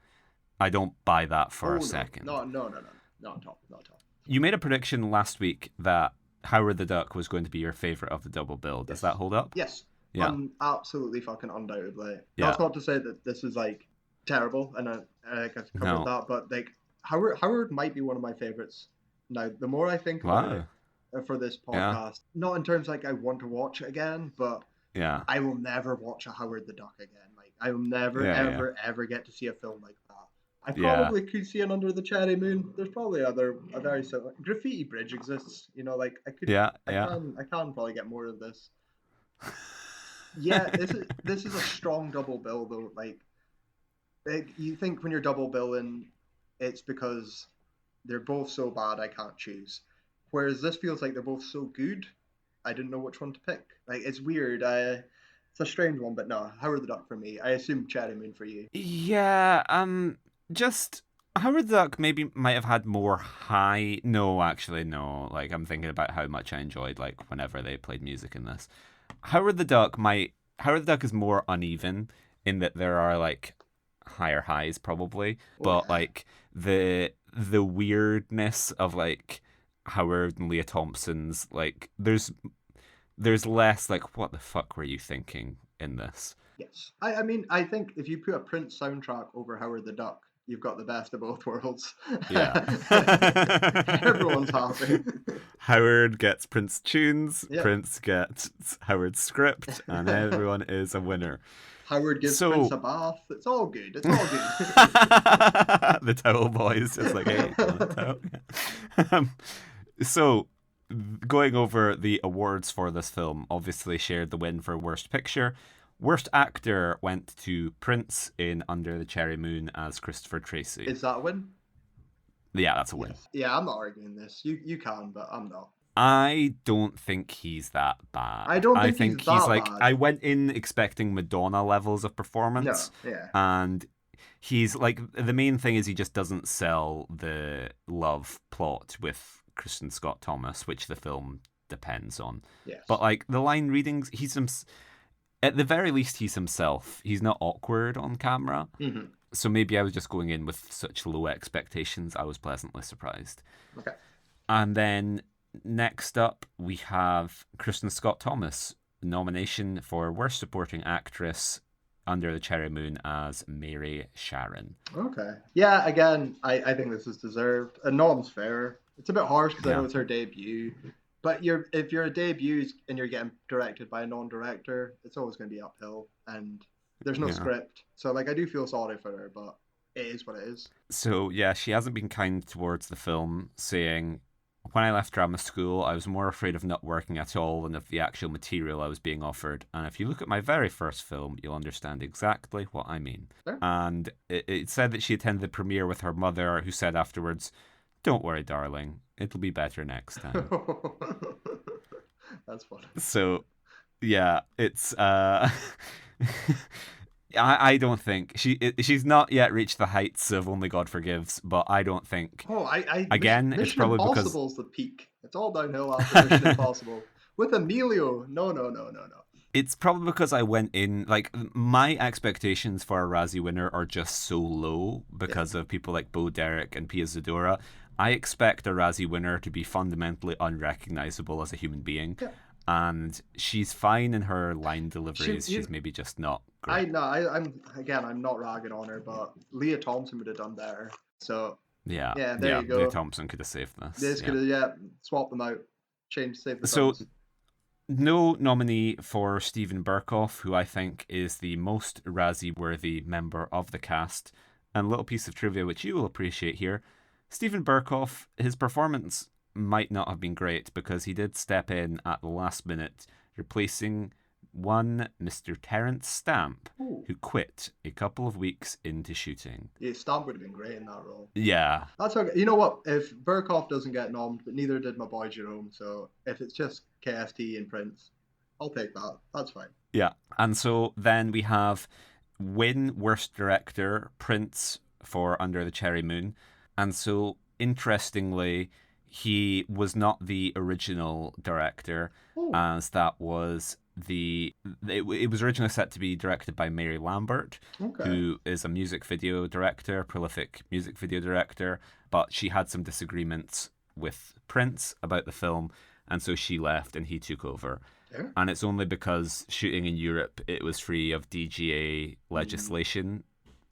I don't buy that for a second. No, not at all. Not at all. You made a prediction last week that Howard the Duck was going to be your favorite of the double bill. Does that hold up? Yes. Yeah. Absolutely fucking undoubtedly. Yeah. That's not to say that this is like terrible, and I've covered No. that, but like Howard might be one of my favorites. Now, the more I think about Wow. it for this Yeah. podcast, not in terms like I want to watch it again, but Yeah. I will never watch a Howard the Duck again. Like I will never, Yeah. ever get to see a film like that. I Yeah. probably could see an Under the Cherry Moon. There's probably a very similar Graffiti Bridge exists. You know, like Yeah. I Yeah. can probably get more of this. Yeah, this is a strong double bill though. Like you think when you're double billing, it's because they're both so bad I can't choose. Whereas this feels like they're both so good, I didn't know which one to pick. Like it's weird. It's a strange one, but no, Howard the Duck for me. I assume Cherry Moon for you. Yeah. Just Howard the Duck maybe might have had more high. No, actually, no. Like I'm thinking about how much I enjoyed like whenever they played music in this. Howard the Duck is more uneven in that there are like higher highs probably, but like the weirdness of like Howard and Leah Thompson's like there's less like what the fuck were you thinking in this? Yes. I mean, I think if you put a Prince soundtrack over Howard the Duck, you've got the best of both worlds. Yeah. Everyone's happy. Howard gets Prince tunes, Yeah. Prince gets Howard's script, and everyone is a winner. Howard gives Prince a bath. It's all good. It's all good. The Towel Boys just like, hey, so going over the awards for this film, obviously shared the win for Worst Picture. Worst Actor went to Prince in Under the Cherry Moon as Christopher Tracy. Is that a win? Yeah, that's a win. Yes. Yeah, I'm not arguing this. You can, but I'm not. I don't think he's that bad. I don't think he's like bad. I went in expecting Madonna levels of performance. No, yeah. And he's like the main thing is he just doesn't sell the love plot with Kristen Scott Thomas, which the film depends on. Yes. But like the line readings, at the very least he's himself. He's not awkward on camera. Mm-hmm. So maybe I was just going in with such low expectations. I was pleasantly surprised. Okay. And then next up, we have Kristen Scott Thomas, nomination for Worst Supporting Actress Under the Cherry Moon as Mary Sharon. Okay. Yeah, again, I think this is deserved. And Norm's fair. It's a bit harsh because I know it's her debut. But if you're a debut and you're getting directed by a non-director, it's always going to be uphill. And there's no script. So, like, I do feel sorry for her, but it is what it is. So, yeah, she hasn't been kind towards the film, saying, when I left drama school, I was more afraid of not working at all than of the actual material I was being offered. And if you look at my very first film, you'll understand exactly what I mean. Sure. And it said that she attended the premiere with her mother, who said afterwards, "Don't worry, darling. It'll be better next time." That's funny. So, yeah, it's... I don't think she's not yet reached the heights of Only God Forgives, but I don't think. Again, Mission it's probably because Impossible's the peak. It's all downhill after Mission Impossible with Emilio. No. It's probably because I went in like my expectations for a Razzie winner are just so low because of people like Bo Derek and Pia Zadora. I expect a Razzie winner to be fundamentally unrecognizable as a human being. Yeah. And she's fine in her line deliveries. She's maybe just not great. I'm not ragging on her, but Leah Thompson would have done better. So there you go. Leah Thompson could have saved this. Could have swap them out, save the So films. no nominee for Stephen Burkoff, who I think is the most Razzie-worthy member of the cast. And a little piece of trivia which you will appreciate here: Stephen Burkoff, his performance might not have been great because he did step in at the last minute, replacing one Mr. Terence Stamp, who quit a couple of weeks into shooting. Yeah, Stamp would have been great in that role. Yeah. That's okay. You know what? If Burkoff doesn't get nommed, but neither did my boy Jerome, so if it's just KST and Prince, I'll take that. That's fine. Yeah. And so then we have win Worst Director, Prince, for Under the Cherry Moon. And so, interestingly, he was not the original director, as that was it was originally set to be directed by Mary Lambert, who is a music video director, prolific music video director, but she had some disagreements with Prince about the film, and so she left and he took over. Yeah. And it's only because shooting in Europe it was free of DGA legislation.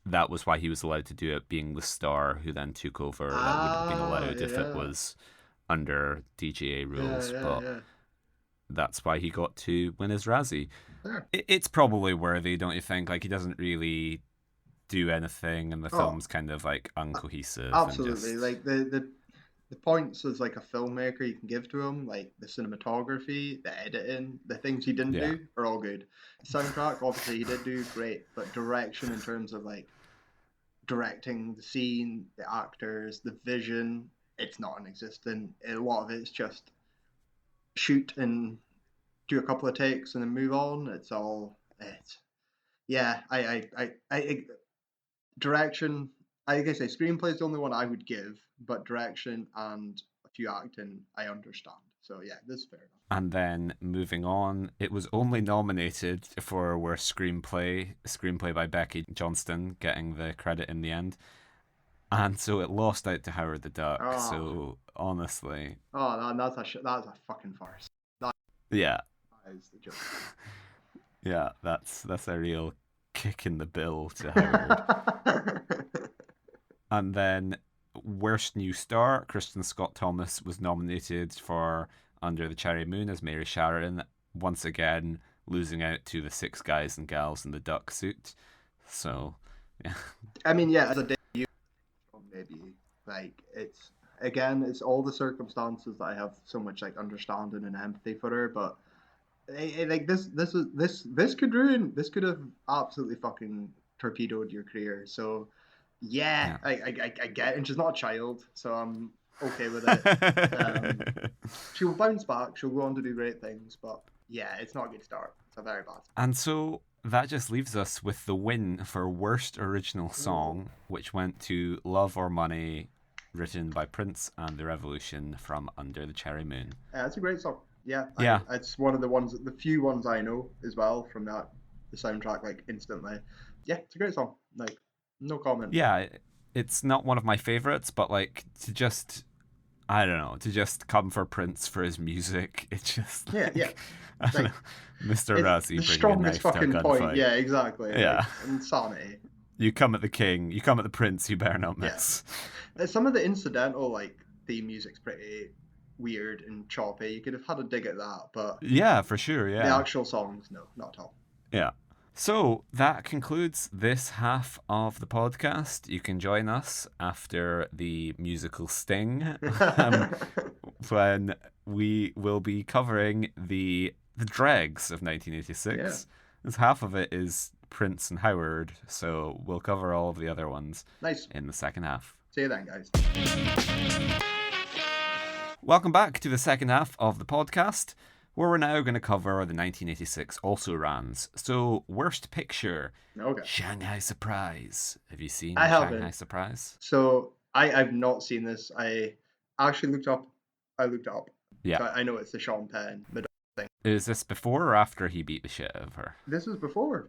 That was why he was allowed to do it, being the star who then took over. That wouldn't have been allowed if it Yeah. was under DGA rules, but Yeah. that's why he got to win his Razzie. Yeah. It's probably worthy, don't you think? Like, he doesn't really do anything, and the Oh, film's kind of like uncohesive absolutely. and just Like the points as like a filmmaker you can give to him, like the cinematography, the editing, the things he didn't yeah. do are all good. Soundtrack, obviously he did do great, but direction in terms of like directing the scene, the actors, the vision, it's non-existent. A lot of it's just shoot and do a couple of takes and then move on. It's all it's yeah. I direction. I guess screenplay is the only one I would give, but direction and a few acting I understand. So yeah, this is fair enough. And then moving on, it was only nominated for worst screenplay by Becky Johnston, getting the credit in the end. And so it lost out to Howard the Duck. Oh, So honestly, oh, that's a fucking farce. That yeah, is the joke. yeah, that's a real kick in the bill to Howard. And then worst new star, Kristen Scott Thomas was nominated for Under the Cherry Moon as Mary Sharon, once again losing out to the six guys and gals in the duck suit. So, yeah. I mean, yeah, as a debut, maybe like it's all the circumstances that I have so much like understanding and empathy for her, but like this could have absolutely fucking torpedoed your career. So yeah, Yeah. I get it. And she's not a child, so I'm okay with it. She'll bounce back. She'll go on to do great things, but yeah, it's not a good start. It's a very bad. And so that just leaves us with the win for worst original song, which went to Love or Money, written by Prince and The Revolution from Under the Cherry Moon. It's a great song. Yeah, Yeah. it's one of the few ones I know as well from the soundtrack, like instantly. Yeah, it's a great song. Like, no comment. Yeah, it's not one of my favorites, but like to just, I don't know, to just come for Prince for his music, it's just like, Yeah. I don't Like, know, Mr. it's Razzie the bringing a strongest knife to a fucking point. gunfight. Yeah, exactly. Yeah. Like, insanity. You come at the king, you come at the prince, you better not miss. Some of the incidental like theme music's pretty weird and choppy. You could have had a dig at that, but Yeah, for sure, the yeah. actual songs, no, not at all. Yeah. So that concludes this half of the podcast. You can join us after the musical sting when we will be covering the dregs of 1986. Yeah. As half of it is Prince and Howard, so we'll cover all of the other ones Nice. in the second half. See you then, guys. Welcome back to the second half of the podcast, where we're now going to cover the 1986 also rans. So, worst picture, Okay. Shanghai Surprise. Have you seen I haven't. Shanghai Surprise? So I've not seen this. I actually looked up. Yeah. So I know it's the Sean Penn Madonna thing. Is this before or after he beat the shit out of her? This is before.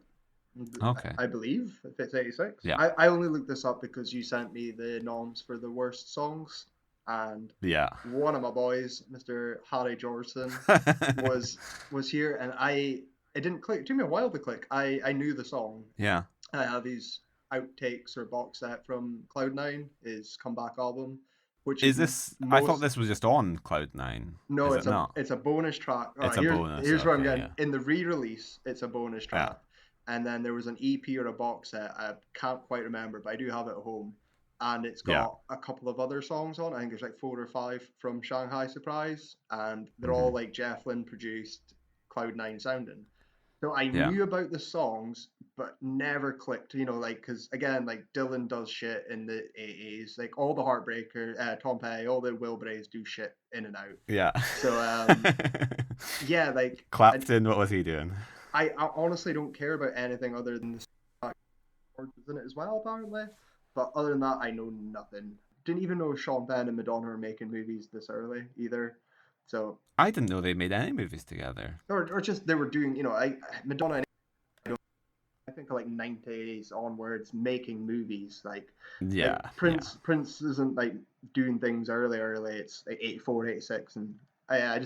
Okay. I believe if it's 86. Yeah. I only looked this up because you sent me the noms for the worst songs, and Yeah. one of my boys, Mr. Harry Georgeson, was here, and it didn't click. It took me a while to click. I knew the song. Yeah. I have these outtakes or box set from Cloud9, his comeback album, which Is this? I thought this was just on Cloud9. No, is not? It's a bonus track. It's a bonus. Here's what I'm okay, getting. yeah. In the re-release, it's a bonus track. And then there was an EP or a box set. I can't quite remember, but I do have it at home. And it's got a couple of other songs on. I think there's like 4 or 5 from Shanghai Surprise. And they're all like Jeff Lynne produced, Cloud9 sounding. So I knew about the songs, but never clicked, like, because again, like Dylan does shit in the 80s. Like all the Heartbreaker, Tom Petty, all the Wilburys do shit in and out. Yeah. So, yeah, like. Clapton, what was he doing? I honestly don't care about anything other than the chords in it as well, apparently. But other than that, I know nothing. Didn't even know Sean Penn and Madonna were making movies this early either. So I didn't know they made any movies together. Or just they were doing, Madonna. I think like 90s onwards making movies like Prince isn't like doing things early. It's like 84, 86 and I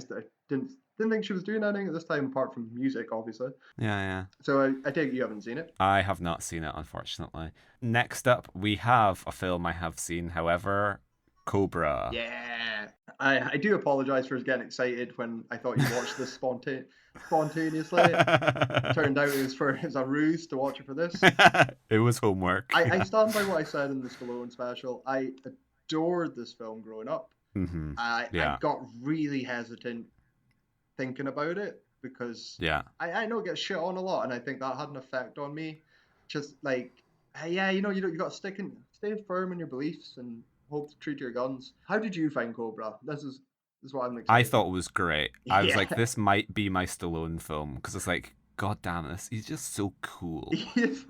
didn't think she was doing anything at this time apart from music, obviously. Yeah, yeah. So I take it you haven't seen it. I have not seen it, unfortunately. Next up, we have a film I have seen, however, Cobra. Yeah, I do apologize for getting excited when I thought you watched this spontaneously. Turned out it was a ruse to watch it for this. It was homework. I stand by what I said in the Stallone special. I adored this film growing up. Mm-hmm. I Yeah. got really hesitant thinking about it because Yeah. I know it gets shit on a lot, and I think that had an effect on me. Just like, yeah, you got to stay firm in your beliefs and hold true to your guns. How did you find Cobra? This is what I'm I excited. thought it was great. I was Yeah. like, this might be my Stallone film because it's like, God damn this, he's just so cool.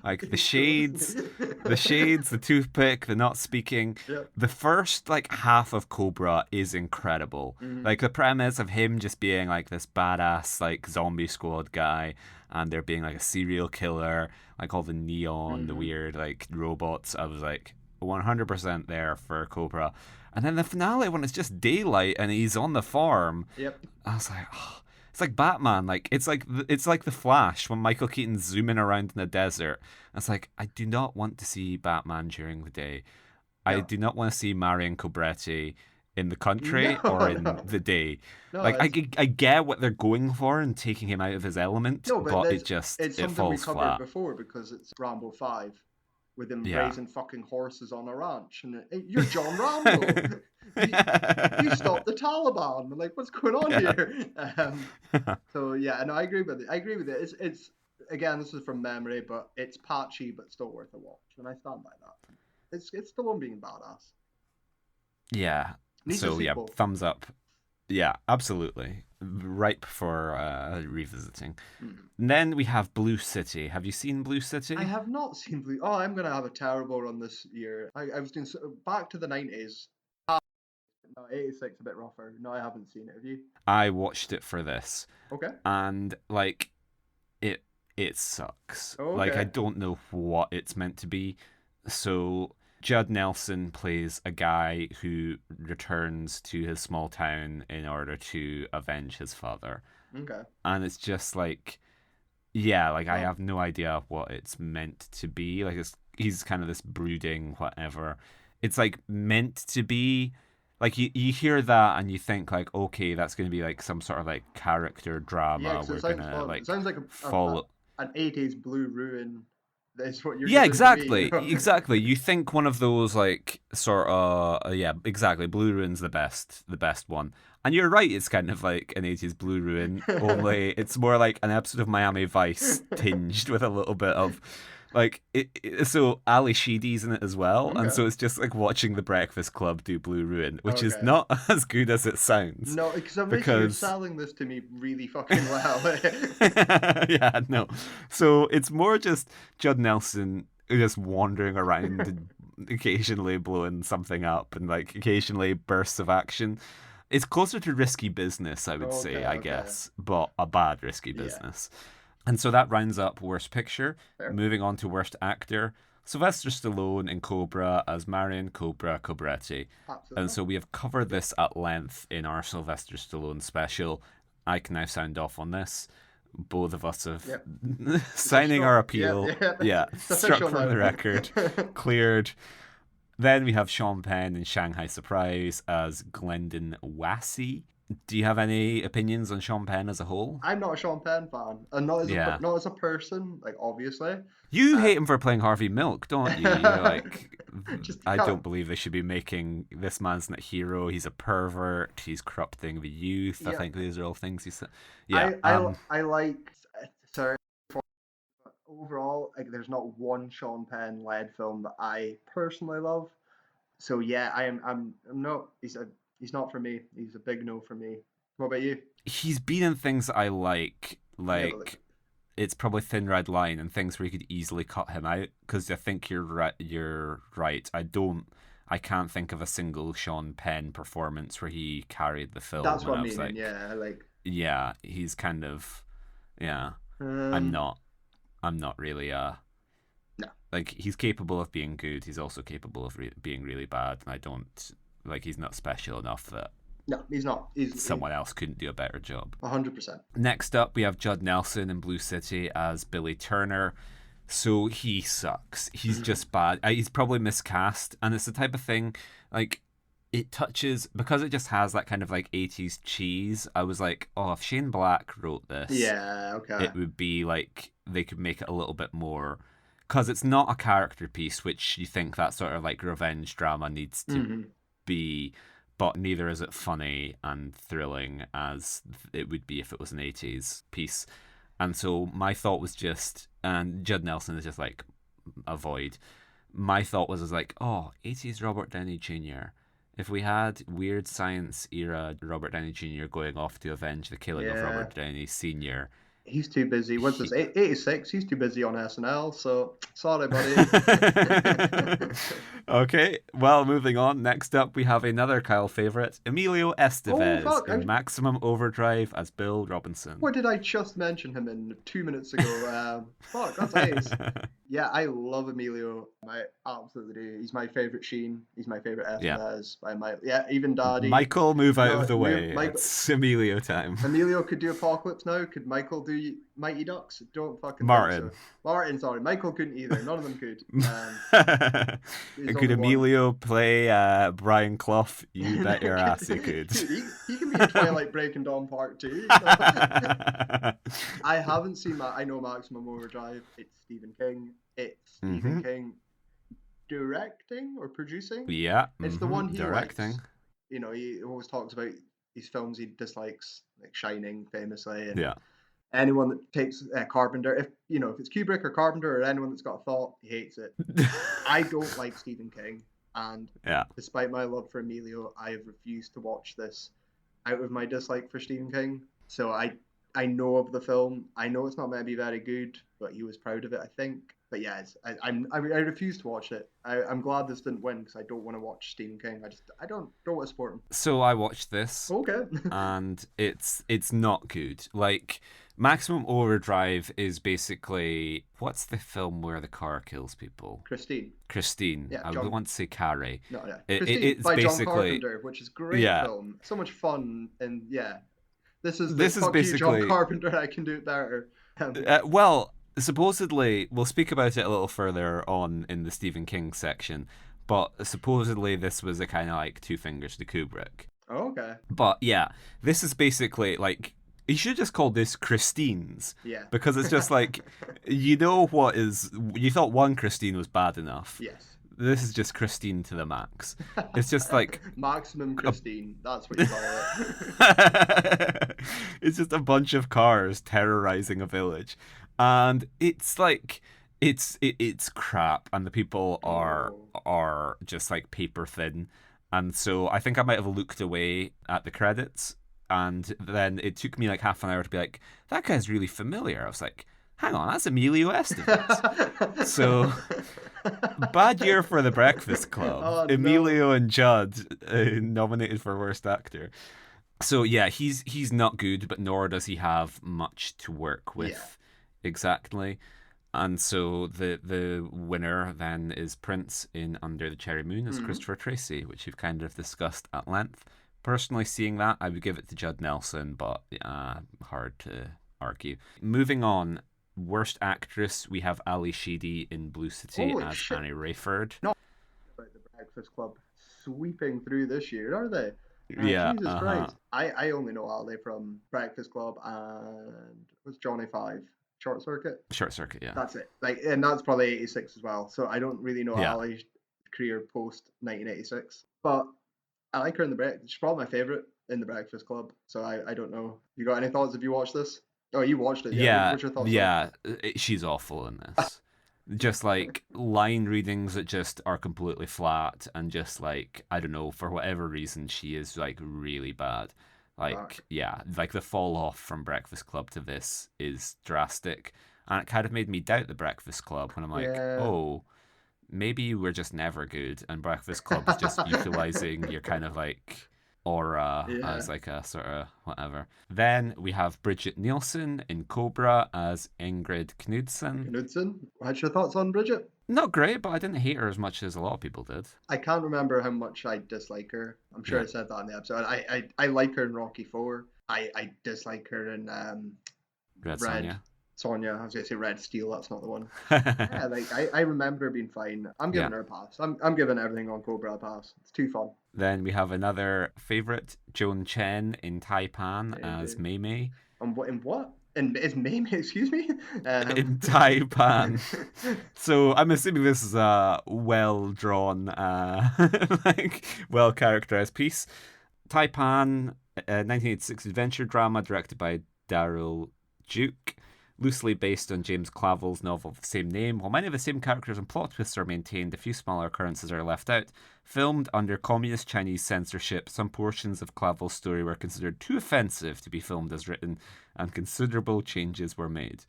Like the shades, the toothpick, the not speaking. Yep. The first like half of Cobra is incredible. Mhm. Like the premise of him just being like this badass like zombie squad guy, and there being like a serial killer, like all the neon, the Mhm. weird like robots. I was like 100% there for Cobra. And then the finale when it's just daylight and he's on the farm, Yep. I was like, oh, it's like Batman. Like it's like the Flash when Michael Keaton's zooming around in the desert. It's like I do not want to see Batman during the day. I No. do not want to see Marion Cobretti in the country or in No. the day. No, Like I get what they're going for and taking him out of his element, no, but it's it something we falls covered flat. before because it's Rambo 5 with him Yeah. raising fucking horses on a ranch, and you're John Rambo. you stopped the Taliban. I'm like, what's going on here? So yeah, and I agree with it. It's again, this is from memory, but it's patchy, but still worth a watch, and I stand by that. It's still on being badass. Yeah. Needs So a yeah, sequel. thumbs up. Yeah, absolutely. Ripe for revisiting. And then we have Blue City. Have you seen Blue City? I have not seen Blue. Oh, I'm gonna have a terrible run this year. I was doing back to the 90s. No, 86 a bit rougher. No, I haven't seen it. Have you? I watched it for this, Okay. and like it sucks. Okay. Like I don't know what it's meant to be. So Judd Nelson plays a guy who returns to his small town in order to avenge his father. Okay. And it's just like, yeah, like I Oh. have no idea what it's meant to be. Like he's kind of this brooding whatever. It's like meant to be like you hear that and you think like, okay, that's going to be like some sort of like character drama. Yeah, 'cause We're it sounds gonna fun. like It sounds like follow. an 80s Blue Ruin. That's what you're Yeah, giving to me, exactly, you know? exactly. You think one of those like sort of yeah, exactly. Blue Ruin's the best one, and you're right. It's kind of like an '80s Blue Ruin, only it's more like an episode of Miami Vice tinged with a little bit of like so Ali Sheedy's in it as well, and Okay. so it's just like watching the Breakfast Club do Blue Ruin, which is Okay. not as good as it sounds. No, because you're Because selling this to me really fucking well. yeah, no. So it's more just Judd Nelson just wandering around and occasionally blowing something up and like occasionally bursts of action. It's closer to Risky Business, I would say, I Okay. guess, but a bad Risky Yeah. Business. And so that rounds up Worst Picture. Fair. Moving on to Worst Actor. Sylvester Stallone in Cobra as Marion Cobretti. Absolutely. And so we have covered this at length in our Sylvester Stallone special. I can now sound off on this. Both of us have signing our appeal. Yeah, It's struck official from now. the record, cleared. Then we have Sean Penn in Shanghai Surprise as Glendon Wassey. Do you have any opinions on Sean Penn as a whole? I'm not a Sean Penn fan, and not as Yeah. not as a person, like obviously. You hate him for playing Harvey Milk, don't you? You're like, Just I can't- don't believe they should be making this man's not a hero. He's a pervert. He's corrupting the youth. I Yeah. think these are all things he said. Yeah. I like sorry. Overall, like there's not one Sean Penn led film that I personally love. So yeah, I'm not. He's not for me. He's a big no for me. What about you? He's been in things that I like. Yeah, Like, but it's probably Thin Red Line and things where you could easily cut him out. Because I think you're right. You're right. I can't think of a single Sean Penn performance where he carried the film. that's and what I I was mean. like, Yeah, like yeah, he's kind of, yeah. um, I'm not really No. like he's capable of being good. He's also capable of being really bad. And I don't like he's not special enough that No, he's not. He's Someone else couldn't do a better job. 100%. Next up, we have Judd Nelson in Blue City as Billy Turner. So he sucks. He's just bad. He's probably miscast, and it's the type of thing like it touches because it just has that kind of like 80s cheese. I was like, oh, if Shane Black wrote this, Yeah, okay. it would be like they could make it a little bit more because it's not a character piece, which you think that sort of like revenge drama needs to be, but neither is it funny and thrilling as it would be if it was an 80s piece. And so my thought was just, and Judd Nelson is just like, avoid. My thought was like, oh, 80s Robert Downey Jr. If we had weird science era Robert Downey Jr. going off to avenge the killing of Yeah. Robert Downey Sr., He's too busy. What's this? 86. He's too busy on SNL. So sorry, buddy. Okay, well, moving on. Next up, we have another Kyle favorite, Emilio Estevez fuck, in Maximum Overdrive as Bill Robinson. What did I just mention him in 2 minutes ago? Fuck, that's ace. Yeah, I love Emilio. I absolutely do. He's my favorite Sheen. He's my favorite Estevez. Even Daddy. Michael, move out of the way. It's Emilio time. Emilio could do Apocalypse Now. Could Michael do Mighty Ducks? Don't fucking Martin. Think so. Martin, sorry. Michael couldn't either. None of them could. And could Emilio play Brian Clough? You bet your ass he could. Dude, he can be in Twilight Breaking Dawn Part 2. I haven't seen I know Maximum Overdrive. It's Stephen King. It's Stephen King directing or producing. Yeah. It's the one he directing. likes. You know, he always talks about these films he dislikes, like Shining, famously. And yeah. Anyone that takes Carpenter, if it's Kubrick or Carpenter or anyone that's got a thought, he hates it. I don't like Stephen King, and despite my love for Emilio, I have refused to watch this out of my dislike for Stephen King. So I know of the film. I know it's not going to be very good, but he was proud of it, I think. But yeah, I refuse to watch it. I'm glad this didn't win because I don't want to watch Stephen King. I don't want to support him. So I watched this. Okay. And it's not good. Like Maximum Overdrive is basically, what's the film where the car kills people? Christine. Yeah, I would want to say Carrie. No, yeah. Christine it's by basically John Carpenter, which is a great film. So much fun, and yeah, this is basically John Carpenter. I can do it better. Well, supposedly, we'll speak about it a little further on in the Stephen King section, but supposedly this was a kind of like two fingers to Kubrick. Oh, okay. But yeah, this is basically like, you should just call this Christine's. Yeah. Because it's just like, you thought one Christine was bad enough. Yes. This is just Christine to the max. It's just like Maximum Christine. That's what you call it. It's just a bunch of cars terrorizing a village, and it's like it's crap, and the people are just like paper thin, and so I think I might have looked away at the credits, and then it took me like half an hour to be like, that guy's really familiar. I was like, hang on, that's Emilio Estevez. So bad year for The Breakfast Club. Oh, Emilio and Judd nominated for Worst Actor. So yeah, he's not good, but nor does he have much to work with exactly. And so the winner then is Prince in Under the Cherry Moon as Christopher Tracy, which we've kind of discussed at length. Personally, seeing that, I would give it to Judd Nelson, but hard to argue. Moving on. Worst actress, we have Ali Sheedy in Blue City as Annie Rayford. Not about the Breakfast Club sweeping through this year, are they? Yeah. Jesus Christ. I only know Ali from Breakfast Club and what's Johnny Five? Short Circuit? Short Circuit, yeah. That's it. And that's probably 86 as well. So I don't really know Ali's career post 1986. But I like her in the Breakfast. She's probably my favourite in the Breakfast Club. So I don't know. You got any thoughts if you watched this? Oh, you watched it. Yeah. What's your thoughts? Yeah. She's awful in this. Just like line readings that just are completely flat, and just like, I don't know, for whatever reason, she is like really bad. Like, like the fall off from Breakfast Club to this is drastic. And it kind of made me doubt the Breakfast Club when I'm like, oh, maybe we're just never good. And Breakfast Club is just utilizing your kind of like aura Yeah. as like a sort of whatever. Then we have Bridget Nielsen in Cobra as Ingrid Knudsen. Knudsen. What's your thoughts on Bridget? Not great, but I didn't hate her as much as a lot of people did. I can't remember how much I dislike her. I'm sure Yeah. I said that in the episode. I like her in Rocky 4. I dislike her in Red Red Sonja. I was gonna say Red Steel. That's not the one. Yeah, like I remember her being fine. I'm giving her a pass. I'm giving everything on Cobra a pass. It's too fun. Then we have another favourite, Joan Chen in Taipan as Mei Mei. And what? In what? And is Mei Mei? Excuse me. In Taipan. So I'm assuming this is a well drawn, like well characterized piece. Taipan, 1986 adventure drama directed by Daryl Duke, loosely based on James Clavell's novel of the same name. While many of the same characters and plot twists are maintained, a few smaller occurrences are left out. Filmed under communist Chinese censorship, some portions of Clavell's story were considered too offensive to be filmed as written, and considerable changes were made.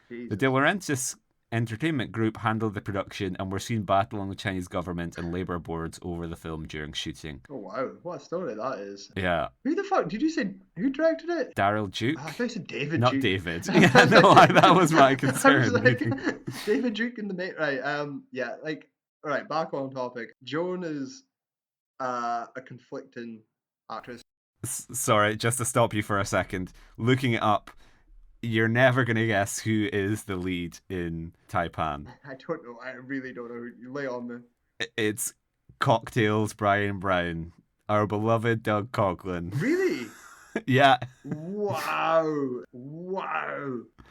Jesus. The De Laurentiis Entertainment Group handled the production and were seen battling the Chinese government and labour boards over the film during shooting. Oh wow, what a story that is. Yeah. Who the fuck did you say? Who directed it? Daryl Duke. I thought you said David Not Duke. David. Yeah, no, that was my concern. I was like, David Duke in the mate. Right. Yeah. Like. All right. Back on topic. Joan is a conflicting actress. Sorry, just to stop you for a second. Looking it up, you're never going to guess who is the lead in Taipan. I don't know. I really don't know. You lay on me. It's Cocktails Brian Brown, our beloved Doug Coughlin. Really? Yeah. Wow.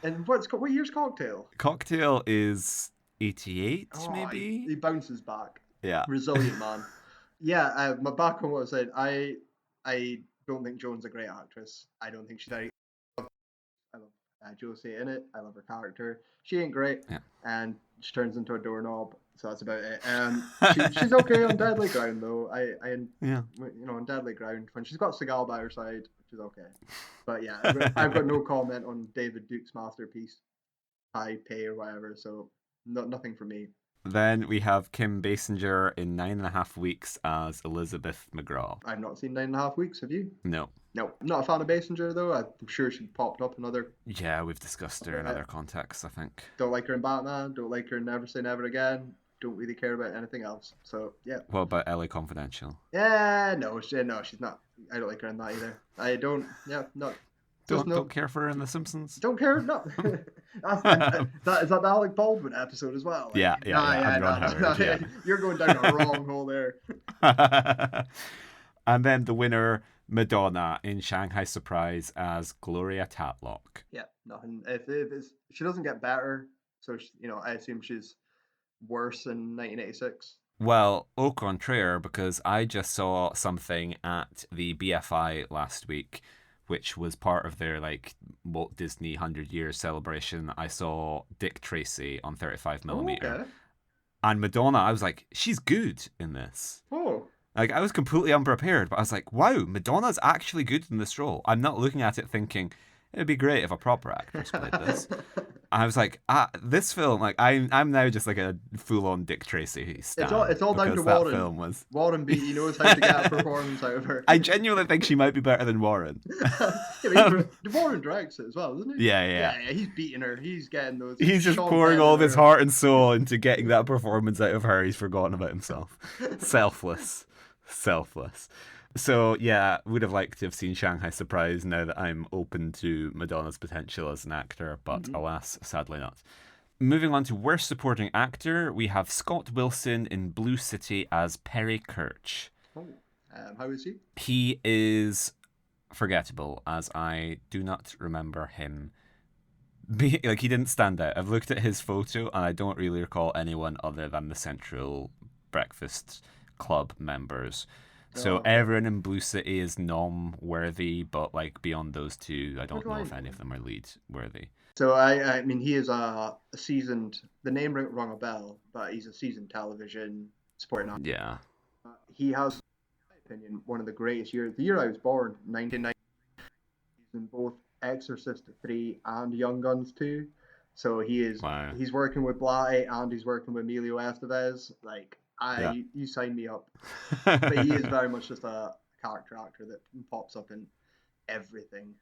And what year's Cocktail? Cocktail is 88, Oh, maybe? He bounces back. Yeah. Resilient man. Yeah. My back on what I said. I don't think Joan's a great actress. I don't think she's very. I love Josie in it. I love her character. She ain't great, and she turns into a doorknob. So that's about it. She's okay on Deadly Ground though. On Deadly Ground when she's got Seagal by her side, she's okay. But yeah, I've got no comment on David Duke's masterpiece, High Pay or whatever. So nothing for me. Then we have Kim Basinger in 9.5 Weeks as Elizabeth McGraw. I've not seen 9.5 Weeks. Have you? No. No, I'm not a fan of Basinger though. I'm sure she popped up in other. Yeah, we've discussed her in other contexts, I think. Don't like her in Batman. Don't like her in Never Say Never Again. Don't really care about anything else. So yeah. What about LA Confidential? Yeah, no, she's not. I don't like her in that either. I don't. Yeah, no. Don't care for her in The Simpsons. Don't care. No. Is that the Alec Baldwin episode as well? Yeah. No. You're going down a wrong hole there. And then the winner, Madonna in Shanghai Surprise as Gloria Tatlock. Yeah, nothing. If she doesn't get better, so I assume she's worse in 1986. Well, au contraire, because I just saw something at the BFI last week, which was part of their Walt Disney 100 Years celebration. I saw Dick Tracy on 35mm. Okay. And Madonna, I was like, she's good in this. Oh. I was completely unprepared, but I was like, wow, Madonna's actually good in this role. I'm not looking at it thinking, it'd be great if a proper actress played this. I was like, this film, I'm now just a full-on Dick Tracy stan. It's all down to Warren. Film was... Warren Beatty knows how to get a performance out of her. I genuinely think she might be better than Warren. Warren directs it as well, doesn't he? Yeah. He's beating her. He's getting those. He's just pouring all of his heart and soul into getting that performance out of her. He's forgotten about himself. Selfless. So yeah, would have liked to have seen Shanghai Surprise now that I'm open to Madonna's potential as an actor, but alas, sadly not. Moving on to Worst Supporting Actor, we have Scott Wilson in Blue City as Perry Kirch. Oh, how is he? He is forgettable, as I do not remember him. He didn't stand out. I've looked at his photo and I don't really recall anyone other than the Central Breakfast Club members. So everyone in Blue City is nom-worthy, but beyond those two, I don't know if any of them are lead-worthy. So I mean, he is a seasoned. The name rung a bell, but he's a seasoned television supporting actor. Yeah. He has, in my opinion, one of the greatest years. The year I was born, 1990. He's in both Exorcist 3 and Young Guns 2. So he is. Wow. He's working with Blatty and he's working with Emilio Estevez. You sign me up. But he is very much just a character actor that pops up in everything.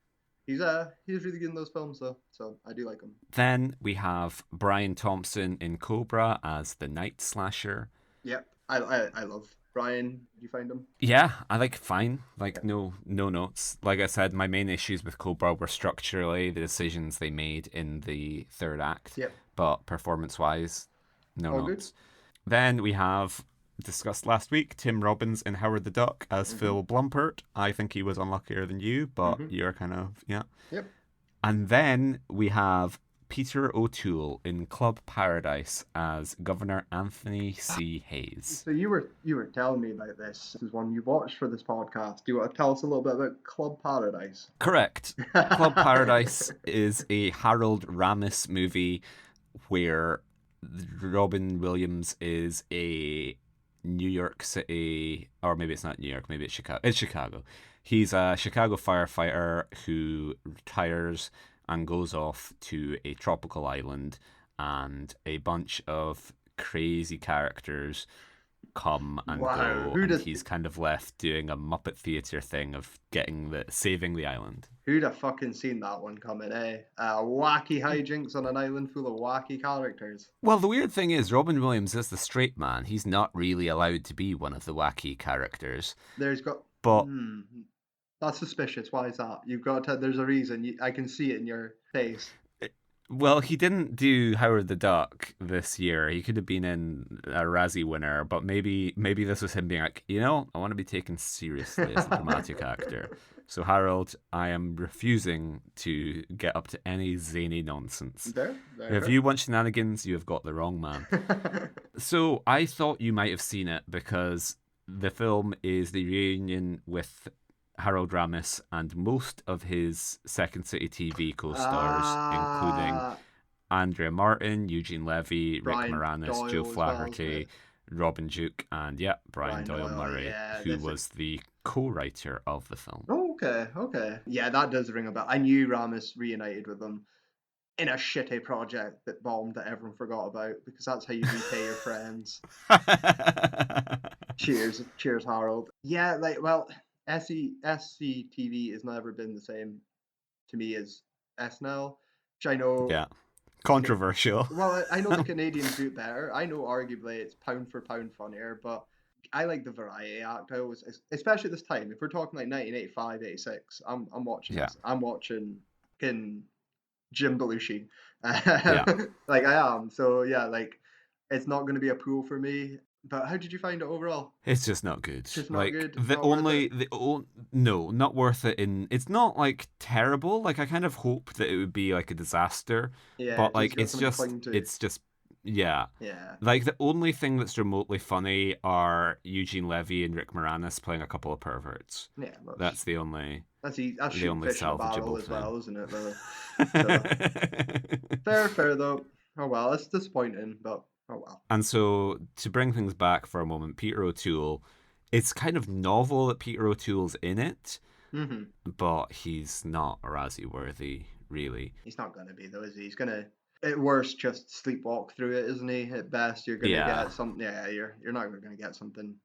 He's really good in those films though, so I do like him. Then we have Brian Thompson in Cobra as the Night Slasher. Yep, I love Brian. Did you find him? Yeah, I like fine. Like no notes. Like I said, my main issues with Cobra were structurally the decisions they made in the third act. Yep. But performance wise, no All notes. good. Then we have discussed last week Tim Robbins in Howard the Duck as Phil Blumpert. I think he was unluckier than you, but you're kind of yeah. Yep. And then we have Peter O'Toole in Club Paradise as Governor Anthony C. Hayes. So you were telling me about this. This is one you watched for this podcast. Do you want to tell us a little bit about Club Paradise? Correct. Club Paradise is a Harold Ramis movie where Robin Williams is a New York City, or maybe it's not New York, maybe it's Chicago. It's Chicago. He's a Chicago firefighter who retires and goes off to a tropical island, and a bunch of crazy characters come and go, and he's kind of left doing a Muppet Theatre thing of saving the island. Who'd have fucking seen that one coming, eh? Wacky hijinks on an island full of wacky characters. Well, the weird thing is, Robin Williams is the straight man. He's not really allowed to be one of the wacky characters. But that's suspicious. Why is that? You've got to. There's a reason. I can see it in your face. Well, he didn't do Howard the Duck this year. He could have been in a Razzie winner, but maybe this was him being like, I want to be taken seriously as a dramatic actor. So, Harold, I am refusing to get up to any zany nonsense. If you want shenanigans, you have got the wrong man. So, I thought you might have seen it because the film is the reunion with Harold Ramis and most of his Second City TV co-stars, including Andrea Martin, Eugene Levy, Rick Moranis, Joe Flaherty, Robin Duke, and Brian Doyle Murray, who was the co-writer of the film. Okay. Yeah, that does ring a bell. I knew Ramis reunited with them in a shitty project that bombed that everyone forgot about, because that's how you repay your friends. Cheers, Harold. Yeah, SCTV has never been the same to me as SNL, which I know. Yeah. Controversial. Well, I know the Canadians do it better. I know arguably it's pound for pound funnier, but I like the variety act. I always, especially this time, if we're talking like 1985, 86, I'm watching this. I'm watching Jim Belushi. Like I am. So yeah, like it's not going to be a pool for me. But how did you find it overall? It's just not good. Just not good. No, not worth it. It's not like terrible. Like I kind of hoped that it would be like a disaster. Yeah, but like it's just yeah. Like the only thing that's remotely funny are Eugene Levy and Rick Moranis playing a couple of perverts. Yeah, that's the only. That's the only salvageable as well, isn't it? So, fair though. Oh well, it's disappointing, but. Oh, well. And so, to bring things back for a moment, Peter O'Toole, it's kind of novel that Peter O'Toole's in it, but he's not Razzie worthy, really. He's not going to be, though, is he? He's going to, at worst, just sleepwalk through it, isn't he? At best, you're going to get something, you're not going to get something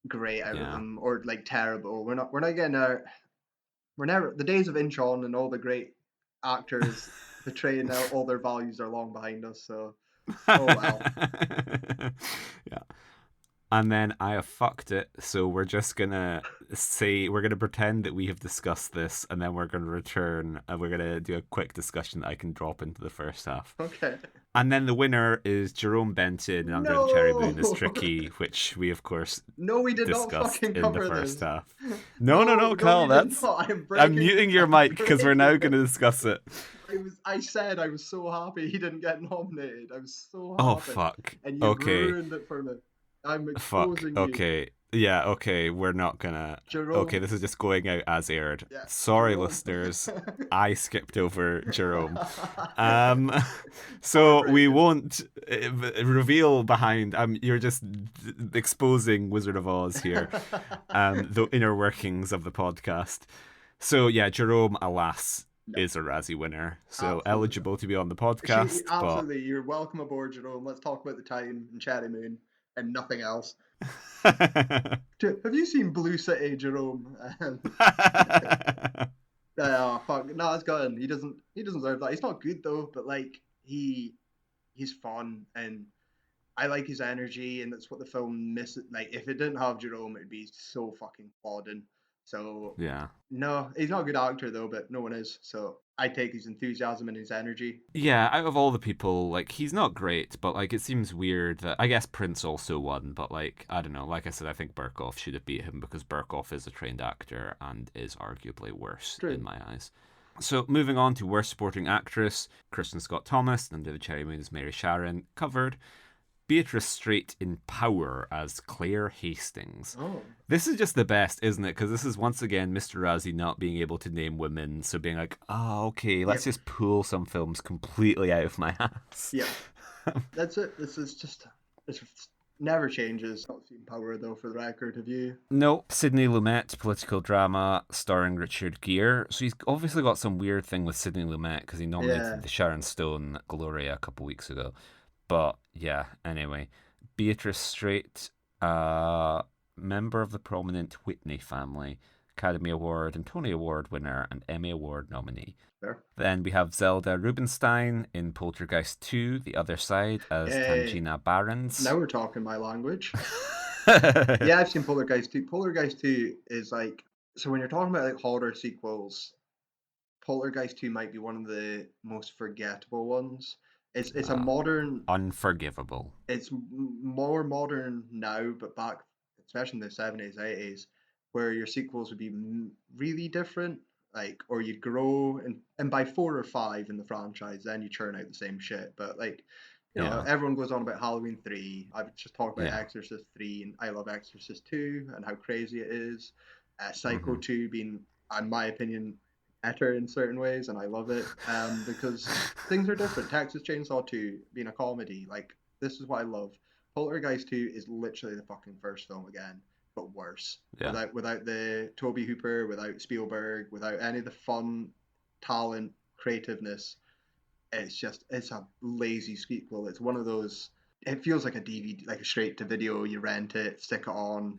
great out of him, or, like, terrible. We're not getting the days of Inchon and all the great actors betraying all their values are long behind us, so... Oh well. Yeah. And then I have fucked it, so we're just gonna pretend that we have discussed this, and then we're gonna return and we're gonna do a quick discussion that I can drop into the first half. Okay. And then the winner is Jerome Benton in Under the Cherry Moon is Tricky, which we of course discussed in the first half. No, Kyle, I'm muting your mic because we're now gonna discuss it. I said I was so happy he didn't get nominated. I was so happy. Oh fuck! And you ruined it for me. I'm exposing you. Okay. Yeah, okay, we're not gonna... Jerome. Okay, this is just going out as aired. Yeah, sorry, Jerome. Listeners. I skipped over Jerome. So we won't reveal behind... you're just exposing Wizard of Oz here. The inner workings of the podcast. So yeah, Jerome, alas... is a Razzie winner, so absolutely. Eligible to be on the podcast. Absolutely, you're welcome aboard, Jerome. Let's talk about the time in Cherry Moon. and nothing else. Have you seen Blue City, Jerome? Oh fuck, no, it's gone. He doesn't deserve that. He's not good though, but like he's fun and I like his energy, and that's what the film misses. Like, if it didn't have Jerome, it'd be so fucking plodding. So, Yeah. no, he's not a good actor though, but no one is. So, I take his enthusiasm and his energy. Yeah, out of all the people, like, he's not great, but, like, it seems weird that, I guess Prince also won, but, like, I don't know, like I said, I think Burkoff should have beat him because Burkoff is a trained actor and is arguably worse True. in my eyes. So, moving on to Worst Supporting Actress, Kristen Scott Thomas and Under the Cherry Moon's Mary Sharon covered. Beatrice Straight in Power as Claire Hastings. Oh. This is just the best, isn't it? Because this is once again Mr. Razzie not being able to name women, so being like, okay, let's just pull some films completely out of my ass. Yeah, that's it. This is just, it never changes. Not seen Power though, for the record. Have you? No. Sidney Lumet, political drama starring Richard Gere. So he's obviously got some weird thing with Sidney Lumet because he nominated the Sharon Stone Gloria a couple weeks ago. But yeah, anyway, Beatrice Straight, member of the prominent Whitney family, Academy Award and Tony Award winner and Emmy Award nominee. Fair. Then we have Zelda Rubinstein in Poltergeist 2, The Other Side, as Tangina Barons. Now we're talking my language. Yeah, I've seen Poltergeist 2. Poltergeist 2 is like, so when you're talking about like horror sequels, Poltergeist 2 might be one of the most forgettable ones. It's a modern, unforgivable. It's more modern now, but back, especially in the 70s, 80s, where your sequels would be really different, like, or you'd grow, and by 4 or 5 in the franchise, then you churn out the same shit. But like, you know, everyone goes on about Halloween 3. I've just talked about Exorcist 3, and I love Exorcist 2 and how crazy it is. Psycho 2 being, in my opinion, better in certain ways, and I love it because things are different. Texas Chainsaw 2 being a comedy, like, this is what I love. Poltergeist 2 is literally the fucking first film again, but worse. Without the Toby Hooper, without Spielberg, without any of the fun, talent, creativeness. It's a lazy sequel. It's one of those, it feels like a DVD, like a straight to video. You rent it, stick it on.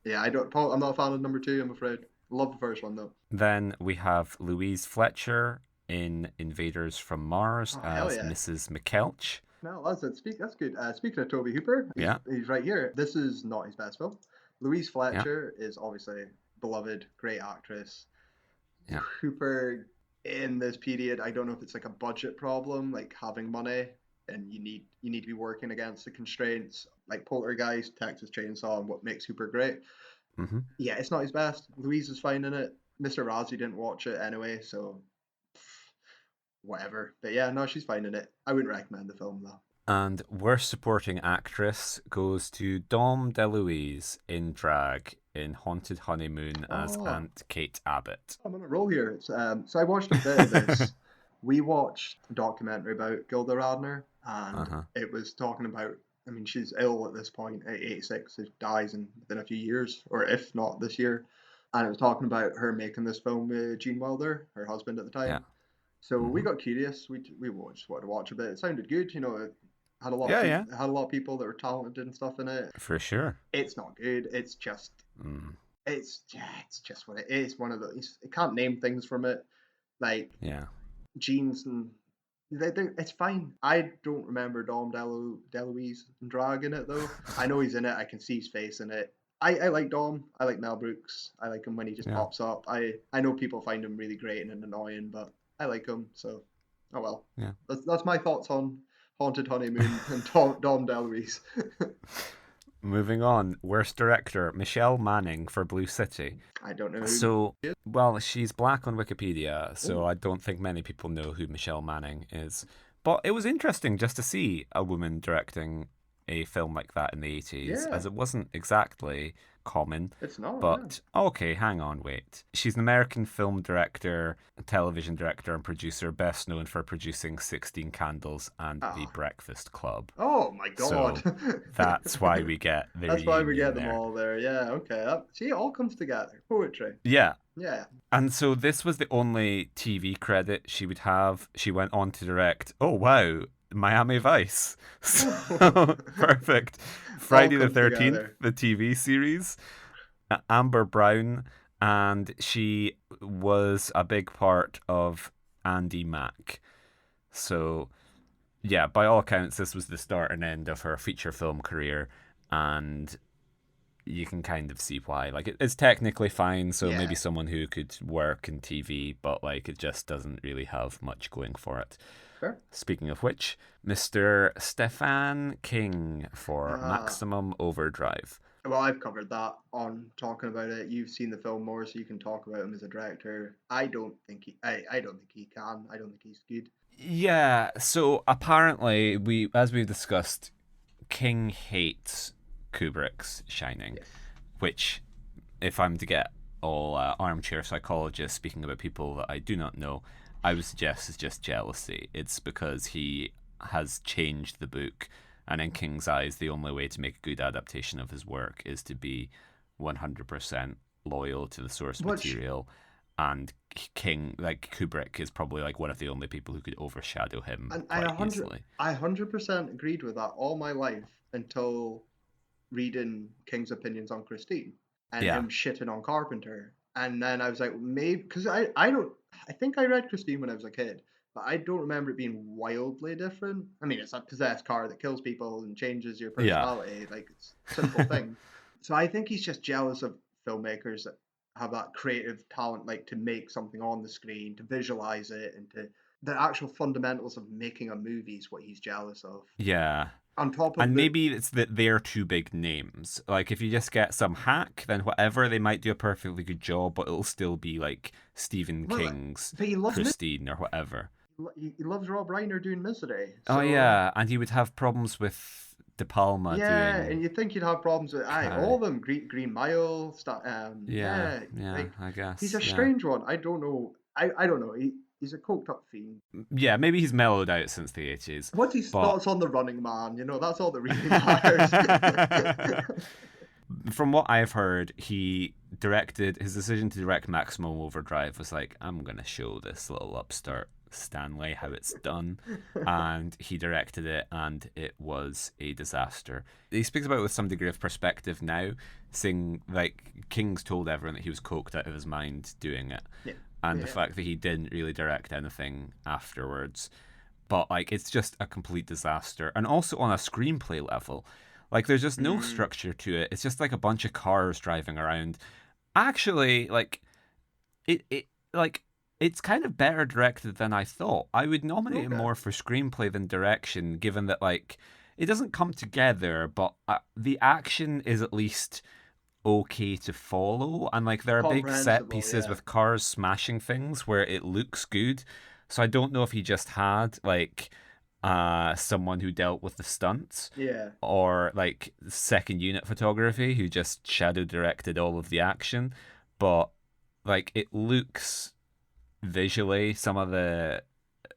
Yeah, I'm not a fan of number 2, I'm afraid. Love the first one though. Then we have Louise Fletcher in Invaders from Mars as Mrs. McKelch. No, that's good. Speaking of Toby Hooper, he's right here. This is not his best film. Louise Fletcher is obviously beloved, great actress. Yeah. Hooper in this period, I don't know if it's like a budget problem, like having money and you need to be working against the constraints, like Poltergeist, Texas Chainsaw, and what makes Hooper great. Mm-hmm. Yeah, it's not his best. Louise is fine in it. Mr. Razzie didn't watch it anyway, so whatever. But yeah, no, she's fine in it. I wouldn't recommend the film though. And worst supporting actress goes to Dom DeLuise in drag in Haunted Honeymoon as Aunt Kate Abbott. I'm on a roll here. So I watched a bit of this. We watched a documentary about Gilda Radner, and it was talking about, I mean, she's ill at this point at 86. She dies within a few years, or if not this year. And it was talking about her making this film with Gene Wilder, her husband at the time. Yeah. So we got curious. We just wanted to watch a bit. It sounded good, you know. It had a lot. Had a lot of people that were talented and stuff in it. For sure. It's not good. It's just. It's just what it is. One of those. I can't name things from it, like Gene's and. It's fine. I don't remember Dom DeLuise dragging it though. I know he's in it. I can see his face in it. I like Dom. I like Mel Brooks. I like him when he just pops up. I know people find him really great and annoying, but I like him. So, oh well. Yeah. That's my thoughts on Haunted Honeymoon and Dom DeLuise. Moving on, worst director, Michelle Manning for Blue City. I don't know. So, well, she's black on Wikipedia, so I don't think many people know who Michelle Manning is. But it was interesting just to see a woman directing a film like that in the 80s, as it wasn't exactly common. It's not. But, okay, hang on, wait. She's an American film director, television director, and producer, best known for producing 16 Candles and The Breakfast Club. Oh, my God. So that's why we get their That's why we get there. them all there, yeah, okay. See, it all comes together. Poetry. Yeah. Yeah. And so this was the only TV credit she would have. She went on to direct, oh wow, Miami Vice. Oh, So, perfect. all Friday the comes 13th, together. the TV series. Amber Brown, and she was a big part of Andy Mack. So, yeah, by all accounts, this was the start and end of her feature film career, and you can kind of see why. Like, it's technically fine, so maybe Yeah, someone who could work in TV, but like, it just doesn't really have much going for it. fair. Speaking of which, Mr. Stefan King for Ah, Maximum Overdrive. well, I've covered that on talking about it. You've seen the film more, so you can talk about him as a director. I don't think he can. I don't think he's good. Yeah, so apparently as we've discussed, King hates Kubrick's Shining, Yes. which, if I'm to get all armchair psychologists speaking about people that I do not know, I would suggest is just jealousy. It's because he has changed the book, and in King's eyes, the only way to make a good adaptation of his work is to be 100% loyal to the source Which material. And King, like Kubrick, is probably like one of the only people who could overshadow him and quite easily. I 100% agreed with that all my life until reading King's opinions on Christine and Yeah, him shitting on Carpenter. And then I was like, maybe because I don't I think I read Christine when I was a kid, but I don't remember it being wildly different. I mean, it's a possessed car that kills people and changes your yeah. personality. Like it's a simple thing. So I think he's just jealous of filmmakers that have that creative talent, like to make something on the screen, to visualize it, and to the actual fundamentals of making a movie is what he's jealous of. Yeah. On top of And the maybe it's that they're two big names. Like, if you just get some hack, then whatever, they might do a perfectly good job, but it'll still be like Stephen well, King's but he loves Christine or whatever. he loves Rob Reiner doing Misery. Oh, So yeah. And he would have problems with De Palma yeah, and doing you'd think you'd have problems with all Carrie. of them. Green Mile, Yeah, yeah, yeah, like I he's guess. a Yeah. strange one. I don't know. I don't know. He's a coked up fiend. Yeah, maybe he's mellowed out since the 80s. What's his But thoughts on the Running Man? You know, that's all that really matters. from what I've heard, he directed his decision to direct Maximum Overdrive was like, I'm gonna show this little upstart Stanley how it's done, and he directed it, and it was a disaster. He speaks about it with some degree of perspective now, saying like King's told everyone that he was coked out of his mind doing it, Yeah, and the yeah. fact that he didn't really direct anything afterwards. But like, it's just a complete disaster, and also on a screenplay level, like there's just no Mm, structure to it. It's just like a bunch of cars driving around. Actually, like it like it's kind of better directed than I thought. I would nominate it okay. more for screenplay than direction, given that like it doesn't come together, but the action is at least okay to follow, and like there are big set Comprehensible, pieces yeah. with cars smashing things where it looks good. So I don't know if he just had like someone who dealt with the stunts, Yeah. or like second unit photography who just shadow directed all of the action, but like it looks visually, some of the,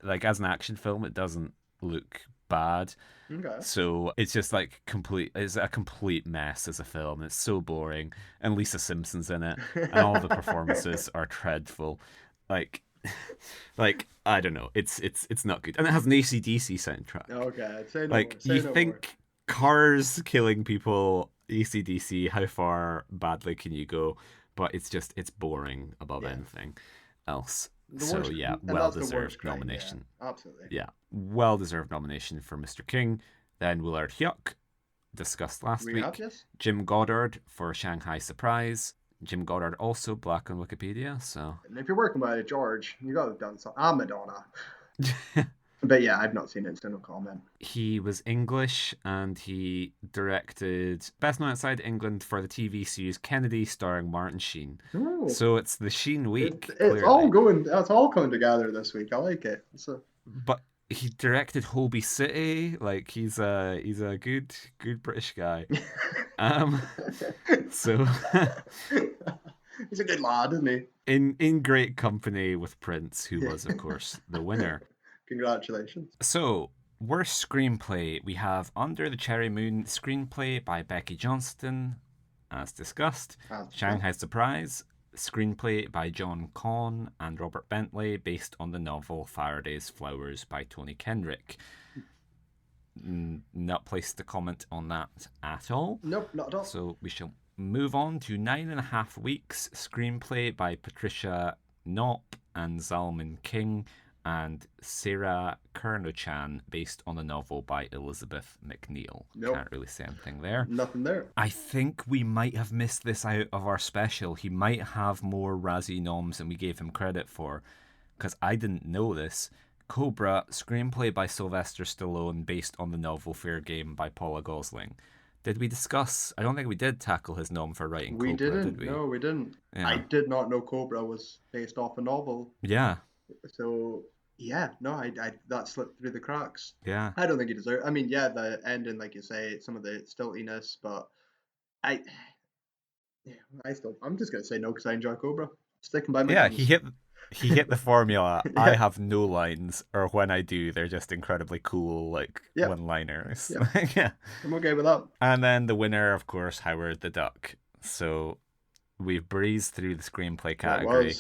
like as an action film, it doesn't look bad. Okay. So it's just like it's a complete mess as a film. It's so boring, and Lisa Simpson's in it, and all the performances are dreadful. Like, like I don't know. It's not good, and it has an AC/DC soundtrack. Okay. Say no Like, more. you Say no more. think cars killing people, AC/DC, how far badly can you go? But it's boring above Yeah. anything else. The So worst, yeah, and well that's the worst deserved crime. Yeah. nomination. Absolutely. Yeah, well deserved nomination for Mr. King. Then Willard Hyuk, discussed last We have week. this. Jim Goddard for Shanghai Surprise. Jim Goddard also black on Wikipedia, so And if you're working by George, you got to have done something. I'm Madonna. But yeah, I've not seen it, so no comment. he was English, and he directed best known outside England for the TV series Kennedy starring Martin Sheen. Oh, So it's the Sheen week, it's all clearly. going. It's all coming together this week. I like it. So But he directed Holby City. Like, he's a good British guy. Um so he's a good lad, isn't he? in great company with Prince, who Yeah. was of course the winner. Congratulations. So, worst screenplay, we have Under the Cherry Moon screenplay by Becky Johnston, as discussed. Shanghai Surprise screenplay by John Conn and Robert Bentley, based on the novel Faraday's Flowers by Tony Kendrick. not placed to comment on that at all. Nope, not at all. So we shall move on to 9.5 Weeks, screenplay by Patricia Knopp and Zalman King and Sarah Kernochan, based on a novel by Elizabeth McNeil. Nope. Can't really say anything there. Nothing there. I think we might have missed this out of our special. He might have more Razzie noms than we gave him credit for, because I didn't know this. Cobra, screenplay by Sylvester Stallone, based on the novel Fair Game by Paula Gosling. Did we discuss? I don't think we did tackle his nom for writing We Cobra, didn't. did we? No, we didn't. Yeah. I did not know Cobra was based off a novel. Yeah. So yeah, no, I that slipped through the cracks. Yeah. I don't think he deserved. I mean, yeah, the ending, like you say, some of the stiltiness, but I'm just gonna say no because I enjoy Cobra. Sticking by my Yeah, guns. he hit the formula. Yeah. I have no lines, or when I do, they're just incredibly cool, like Yep. one-liners. Yep. Yeah. I'm okay with that. And then the winner, of course, Howard the Duck. So we've breezed through the screenplay category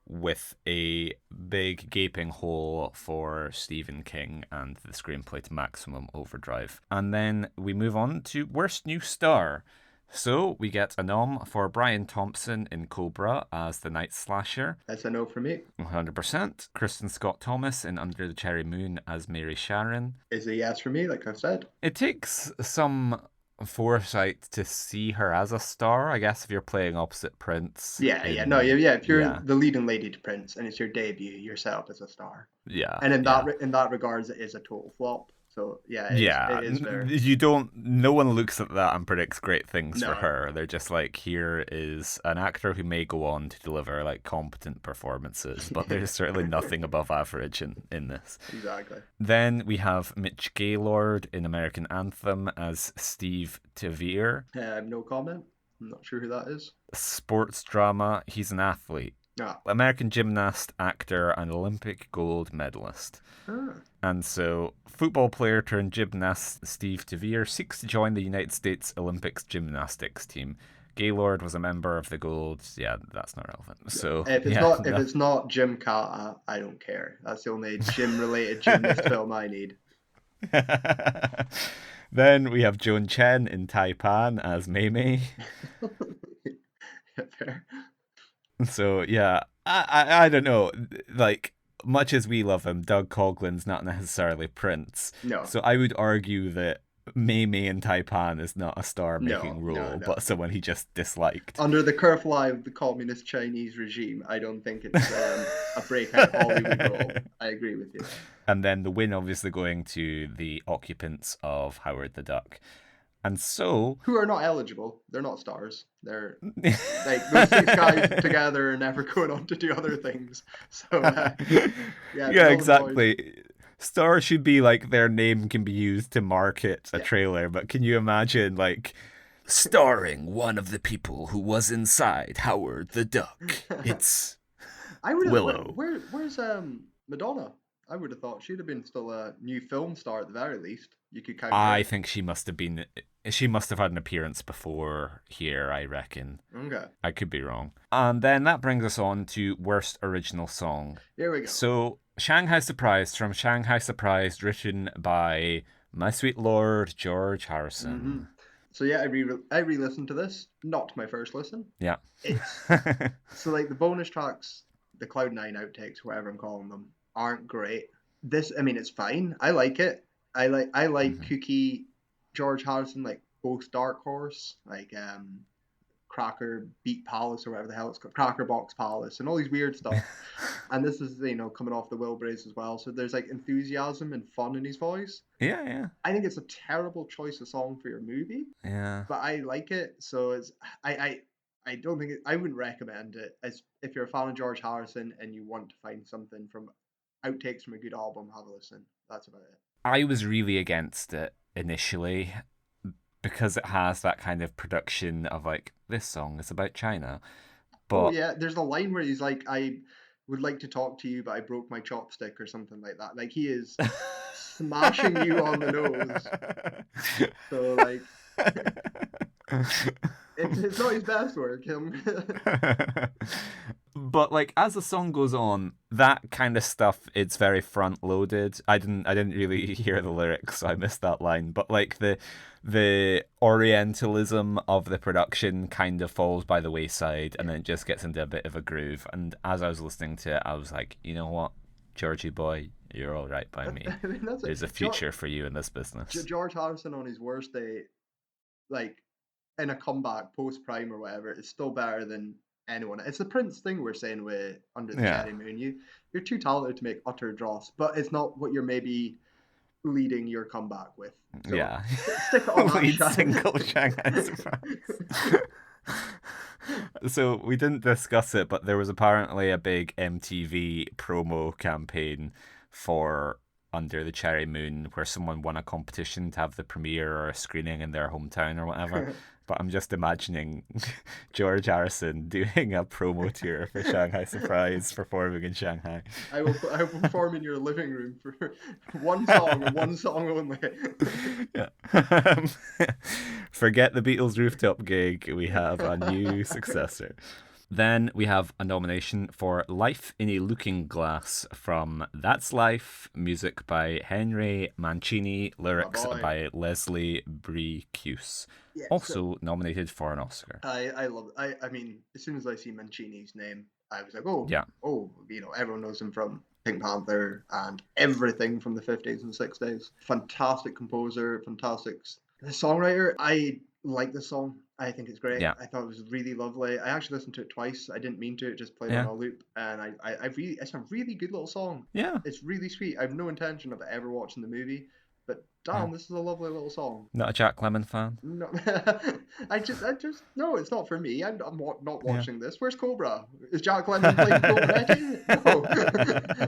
with a big gaping hole for Stephen King and the screenplay to Maximum Overdrive. And then we move on to Worst New Star. So we get a nom for Brian Thompson in Cobra as the Night Slasher. That's a no for me. 100%. Kristen Scott Thomas in Under the Cherry Moon as Mary Sharon. Is a yes for me, like I've said. It takes some foresight to see her as a star, I guess, if you're playing opposite Prince. Yeah. If you're the leading lady to Prince and it's your debut, yourself as a star. Yeah. And in that regards, it is a total flop. So yeah, it is fair. No one looks at that and predicts great things No. for her. They're just like, here is an actor who may go on to deliver like competent performances, but there's certainly nothing above average in this. Exactly. Then we have Mitch Gaylord in American Anthem as Steve Tavere. I have no comment. I'm not sure who that is. Sports drama, he's an athlete. Ah. American gymnast, actor, and Olympic gold medalist. And so, football player turned gymnast Steve Tavere seeks to join the United States Olympics gymnastics team. Gaylord was a member of the gold. Yeah, that's not relevant. So if it's not Jim Carter, I don't care. That's the only gym-related gymnast film I need. Then we have Joan Chen in Taipan as Mei Mei. Fair. So yeah, I don't know. Like, much as we love him, Doug Coughlin's not necessarily Prince. No. So I would argue that Mei Mei in Taipan is not a star-making role, no. but someone he just disliked. Under the careful eye of the communist Chinese regime, I don't think it's a breakout Hollywood role. I agree with you. And then the win obviously going to the occupants of Howard the Duck. And so... Who are not eligible. They're not stars. They're like those 6 guys together are never going on to do other things. So yeah, exactly. Stars should be like their name can be used to market a trailer, but can you imagine like starring one of the people who was inside Howard the Duck? It's Willow. Where's Madonna? I would have thought she'd have been still a new film star at the very least. You could count. I think she must have been. She must have had an appearance before here, I reckon. Okay. I could be wrong. And then that brings us on to Worst Original Song. Here we go. So, Shanghai Surprise, from Shanghai Surprise, written by My Sweet Lord, George Harrison. Mm-hmm. So yeah, I re-listened to this. Not my first listen. Yeah. So like the bonus tracks, the Cloud9 outtakes, whatever I'm calling them, aren't great. This, I mean, it's fine. I like it. I like kooky George Harrison, like Ghost Dark Horse, like Cracker Beat Palace or whatever the hell it's called, Cracker Box Palace, and all these weird stuff. And this is, coming off the Wilburys as well. So there's like enthusiasm and fun in his voice. Yeah. I think it's a terrible choice of song for your movie. Yeah. But I like it. So it's I don't think I wouldn't recommend it as if you're a fan of George Harrison and you want to find something from outtakes from a good album. Have a listen. That's about it. I was really against it initially because it has that kind of production of like, this song is about China. But yeah, there's a line where he's like, I would like to talk to you, but I broke my chopstick or something like that. Like he is smashing you on the nose. So like, it's not his best work. But like as the song goes on, that kind of stuff, it's very front loaded. I didn't really hear the lyrics, so I missed that line. But like the orientalism of the production kind of falls by the wayside, and then it just gets into a bit of a groove. And as I was listening to it, I was like, you know what, Georgie boy, you're all right by me. I mean, that's There's a future for you in this business. George Harrison on his worst day, like in a comeback post Prime or whatever, is still better than anyone. It's the Prince thing we're saying with Under the Cherry Moon. You're too talented to make utter dross, but it's not what you're maybe leading your comeback with. So stick it on Lead that single Shanghai Surprise. So we didn't discuss it, but there was apparently a big MTV promo campaign for Under the Cherry Moon where someone won a competition to have the premiere or a screening in their hometown or whatever. But I'm just imagining George Harrison doing a promo tour for Shanghai Surprise, performing in Shanghai. I will perform in your living room for one song and one song only. Forget the Beatles rooftop gig. We have a new successor. Then we have a nomination for Life in a Looking Glass from That's Life, music by Henry Mancini, lyrics by Leslie Bricusse. Yeah, also nominated for an Oscar. I love it. I mean, as soon as I see Mancini's name, I was like, everyone knows him from Pink Panther and everything from the 50s and 60s. Fantastic composer, fantastic songwriter. I like this song. I think it's great. I thought it was really lovely. I actually listened to it twice. I didn't mean to. It just played on a loop. And it's a really good little song. Yeah. It's really sweet. I have no intention of ever watching the movie. But damn, this is a lovely little song. Not a Jack Lemmon fan? No, I just no, it's not for me. I'm not watching this. Where's Cobra? Is Jack Lemmon playing Cobra? No.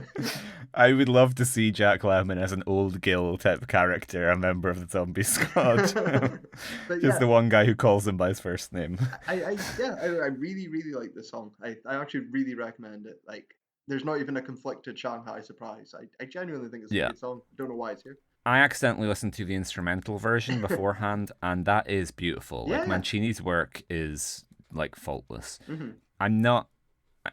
I would love to see Jack Lemmon as an old Gil type character, a member of the zombie squad. Just the one guy who calls him by his first name. I really, really like this song. I actually really recommend it. Like, there's not even a conflicted Shanghai Surprise. I genuinely think it's a good song. Don't know why it's here. I accidentally listened to the instrumental version beforehand, and that is beautiful. Like, Mancini's work is like faultless. Mm-hmm. I'm not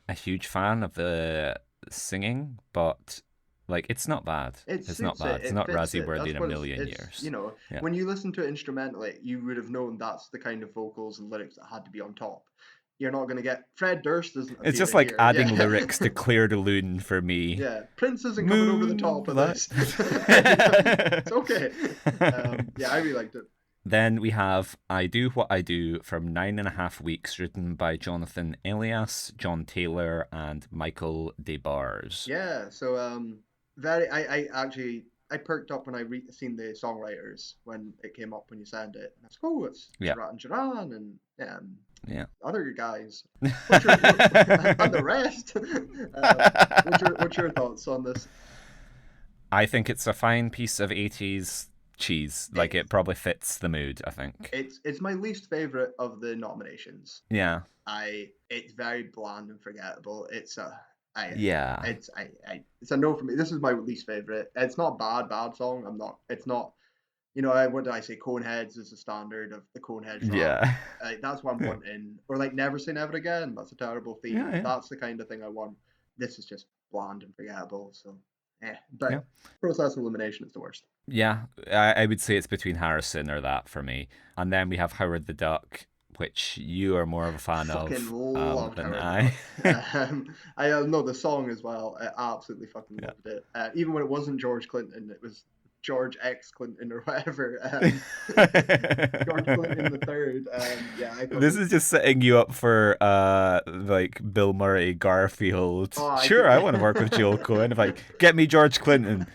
a huge fan of the singing, but like it's not bad. It's not bad. It's not Razzie worthy in a million years. You know, when you listen to it instrumentally, you would have known that's the kind of vocals and lyrics that had to be on top. You're not going to get Fred Durst doesn't. It's just like adding lyrics to Claire de Lune for me. Yeah, Prince isn't coming over the top of this. It's okay. I really liked it. Then we have I Do What I Do from 9.5 Weeks, written by Jonathan Elias, John Taylor, and Michael DeBars. Yeah, so I perked up when I seen the songwriters when it came up when you said it. And I was it's Rat Duran and other guys. And the rest. What's your thoughts on this? I think it's a fine piece of 80s cheese. Like, it probably fits the mood, I think. It's my least favorite of the nominations. Yeah. It's very bland and forgettable. It's a no for me. This is my least favorite. It's not a bad song. It's not, what did I say? Coneheads is the standard of the Coneheads. Yeah. That's what I'm wanting. Or like Never Say Never Again. That's a terrible theme. Yeah. That's the kind of thing I want. This is just bland and forgettable. So, But Process Elimination is the worst. Yeah, I would say it's between Harrison or that for me. And then we have Howard the Duck, which you are more of a fan of than I. I know the song as well. I absolutely fucking loved it. Even when it wasn't George Clinton, it was George X Clinton or whatever. George Clinton the third. This is just setting you up for like Bill Murray, Garfield. I want to work with Joel Cohen. If get me George Clinton,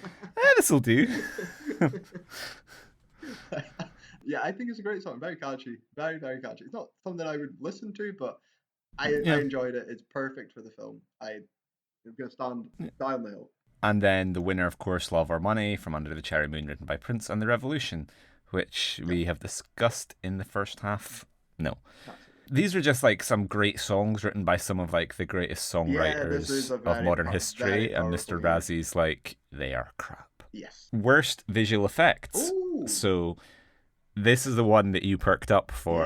this'll do. Yeah, I think it's a great song. Very catchy. Very, very catchy. It's not something I would listen to, but I enjoyed it. It's perfect for the film. I'm going to stand on the hill. And then the winner, of course, Love or Money from Under the Cherry Moon, written by Prince and the Revolution, which we have discussed in the first half. No. These are just like some great songs written by some of like the greatest songwriters of modern history. And Mr. Razzie's like, they are crap. Yes. Worst visual effects. Ooh. So this is the one that you perked up for.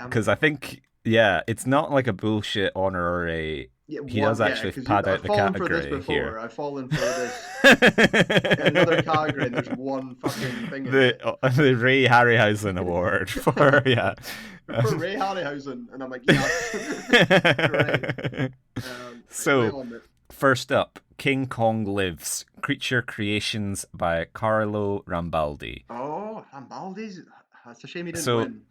Because I think Yeah, it's not like a bullshit honorary. Yeah, He does one, yeah, actually because pad out I've the fallen for this category before. here. I've fallen for this in another category, and there's one fucking thing in the it. the Ray Harryhausen Award for yeah. For Ray Harryhausen, and I'm like, yes, great. Right, lay So on it. first up, King Kong Lives, creature creations by Carlo Rambaldi. Oh, Rambaldi's. That's a shame he didn't So win.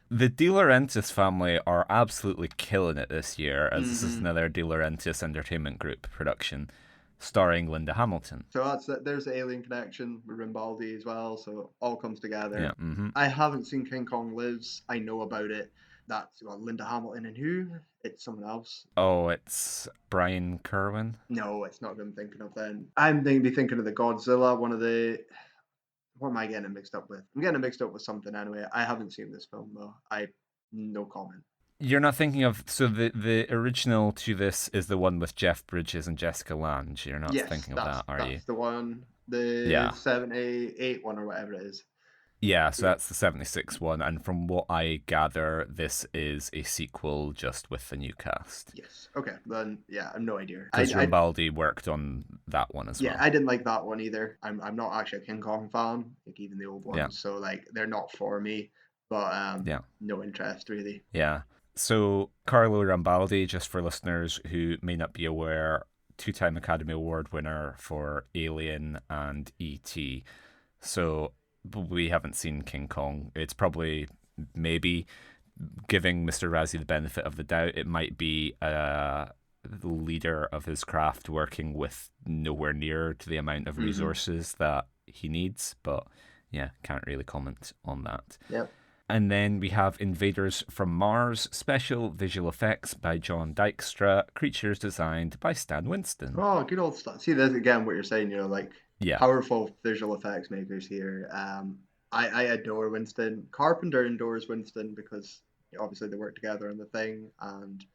the De Laurentiis family are absolutely killing it this year, as this is Mm-hmm. another De Laurentiis Entertainment Group production, starring Linda Hamilton. So there's the Alien connection with Rimbaldi as well. So it all comes together. Yeah. Mm-hmm. I haven't seen King Kong Lives. I know about it. That's Linda Hamilton and who? It's someone else. Oh, it's Brian Kerwin. No, it's not who I'm thinking of then. I'm maybe thinking of the Godzilla, one of the. What am I getting it mixed up with? I'm getting it mixed up with something anyway. I haven't seen this film though. No comment. You're not thinking of the original to this is the one with Jeff Bridges and Jessica Lange. You're not Yes, thinking of that, are you? that's the one. The Yeah. 78 one or whatever it is. Yeah, so that's the 76 one, and from what I gather, this is a sequel just with the new cast. Yes. Okay. Then yeah, I have no idea. Because Rambaldi worked on that one as well. Yeah, I didn't like that one either. I'm not actually a King Kong fan, like even the old ones. Yeah. So like they're not for me. But Yeah. no interest really. Yeah. So Carlo Rambaldi, just for listeners who may not be aware, 2-time Academy Award winner for Alien and E.T. So we haven't seen King Kong. It's probably maybe giving Mr. Razzie the benefit of the doubt. It might be the leader of his craft working with nowhere near to the amount of resources that he needs. But yeah, can't really comment on that. Yep. And then we have Invaders from Mars, special visual effects by John Dykstra, creatures designed by Stan Winston. Oh, good old stuff. See, that's again what you're saying, like Yeah. powerful visual effects makers here. I adore Winston. Carpenter adores Winston because obviously they work together on The Thing and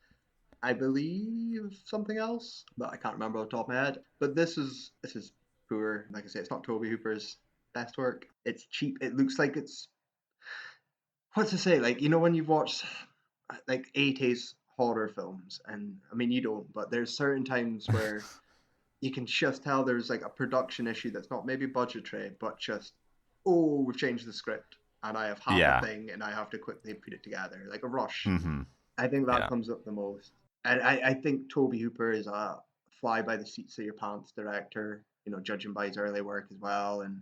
I believe something else, but I can't remember off the top of my head. But this is poor. Like I say, it's not Toby Hooper's best work. It's cheap. It looks like it's what to say, like when you've watched like 80s horror films, and I mean you don't, but there's certain times where you can just tell there's like a production issue that's not maybe budgetary, but just we've changed the script and I have half a thing and I have to quickly put it together, like a rush. Mm-hmm. I think that comes up the most. And I think Toby Hooper is a fly by the seats of your pants director, judging by his early work as well. And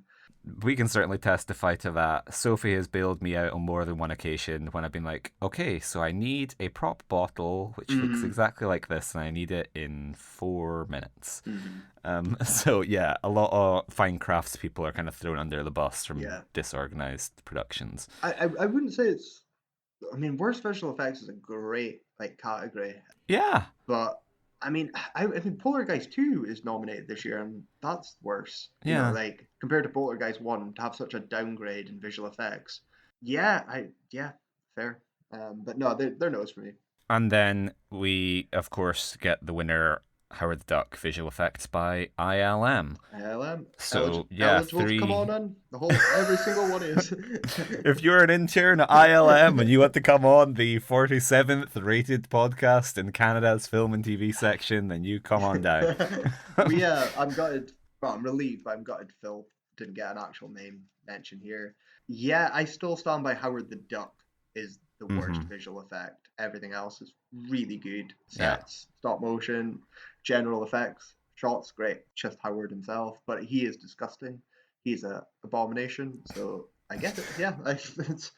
we can certainly testify to that. Sophie has bailed me out on more than one occasion when I've been like, okay, so I need a prop bottle which looks exactly like this and I need it in 4 minutes. So yeah, a lot of fine crafts people are kind of thrown under the bus from disorganized productions. I wouldn't say it's, I mean, worst visual effects is a great category. Yeah. But I mean, Poltergeist 2 is nominated this year, and that's worse. Yeah. Like compared to Poltergeist 1, to have such a downgrade in visual effects. Yeah, fair. But no, they're no's for me. And then we, of course, get the winner, Howard the Duck visual effects by ILM. ILM. So eligible 3. To come on in. Every single one is. If you're an intern at ILM and you want to come on the 47th rated podcast in Canada's film and TV section, then you come on down. I'm gutted. Well, I'm relieved, but I'm gutted Phil didn't get an actual name mentioned here. Yeah, I still stand by Howard the Duck is the worst visual effect. Everything else is really good. Sets, stop motion, general effects, shots, great. Just Howard himself, but he is disgusting. He's a abomination. So I get it. Yeah, it's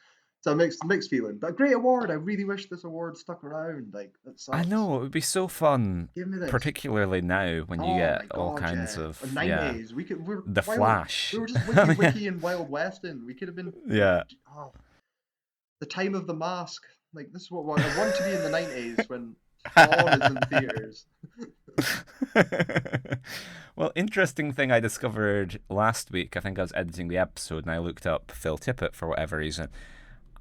a mixed feeling. But a great award. I really wish this award stuck around. Like that sucks. I know, it would be so fun. Give me this. Particularly now when you get all kinds of 90s. The Flash. We were just wiki and Wild Westing. We could have been the time of the mask. Like this is what I want to be in the 90s when Spawn is in theaters. Well, interesting thing I discovered last week. I think I was editing the episode and I looked up Phil Tippett for whatever reason.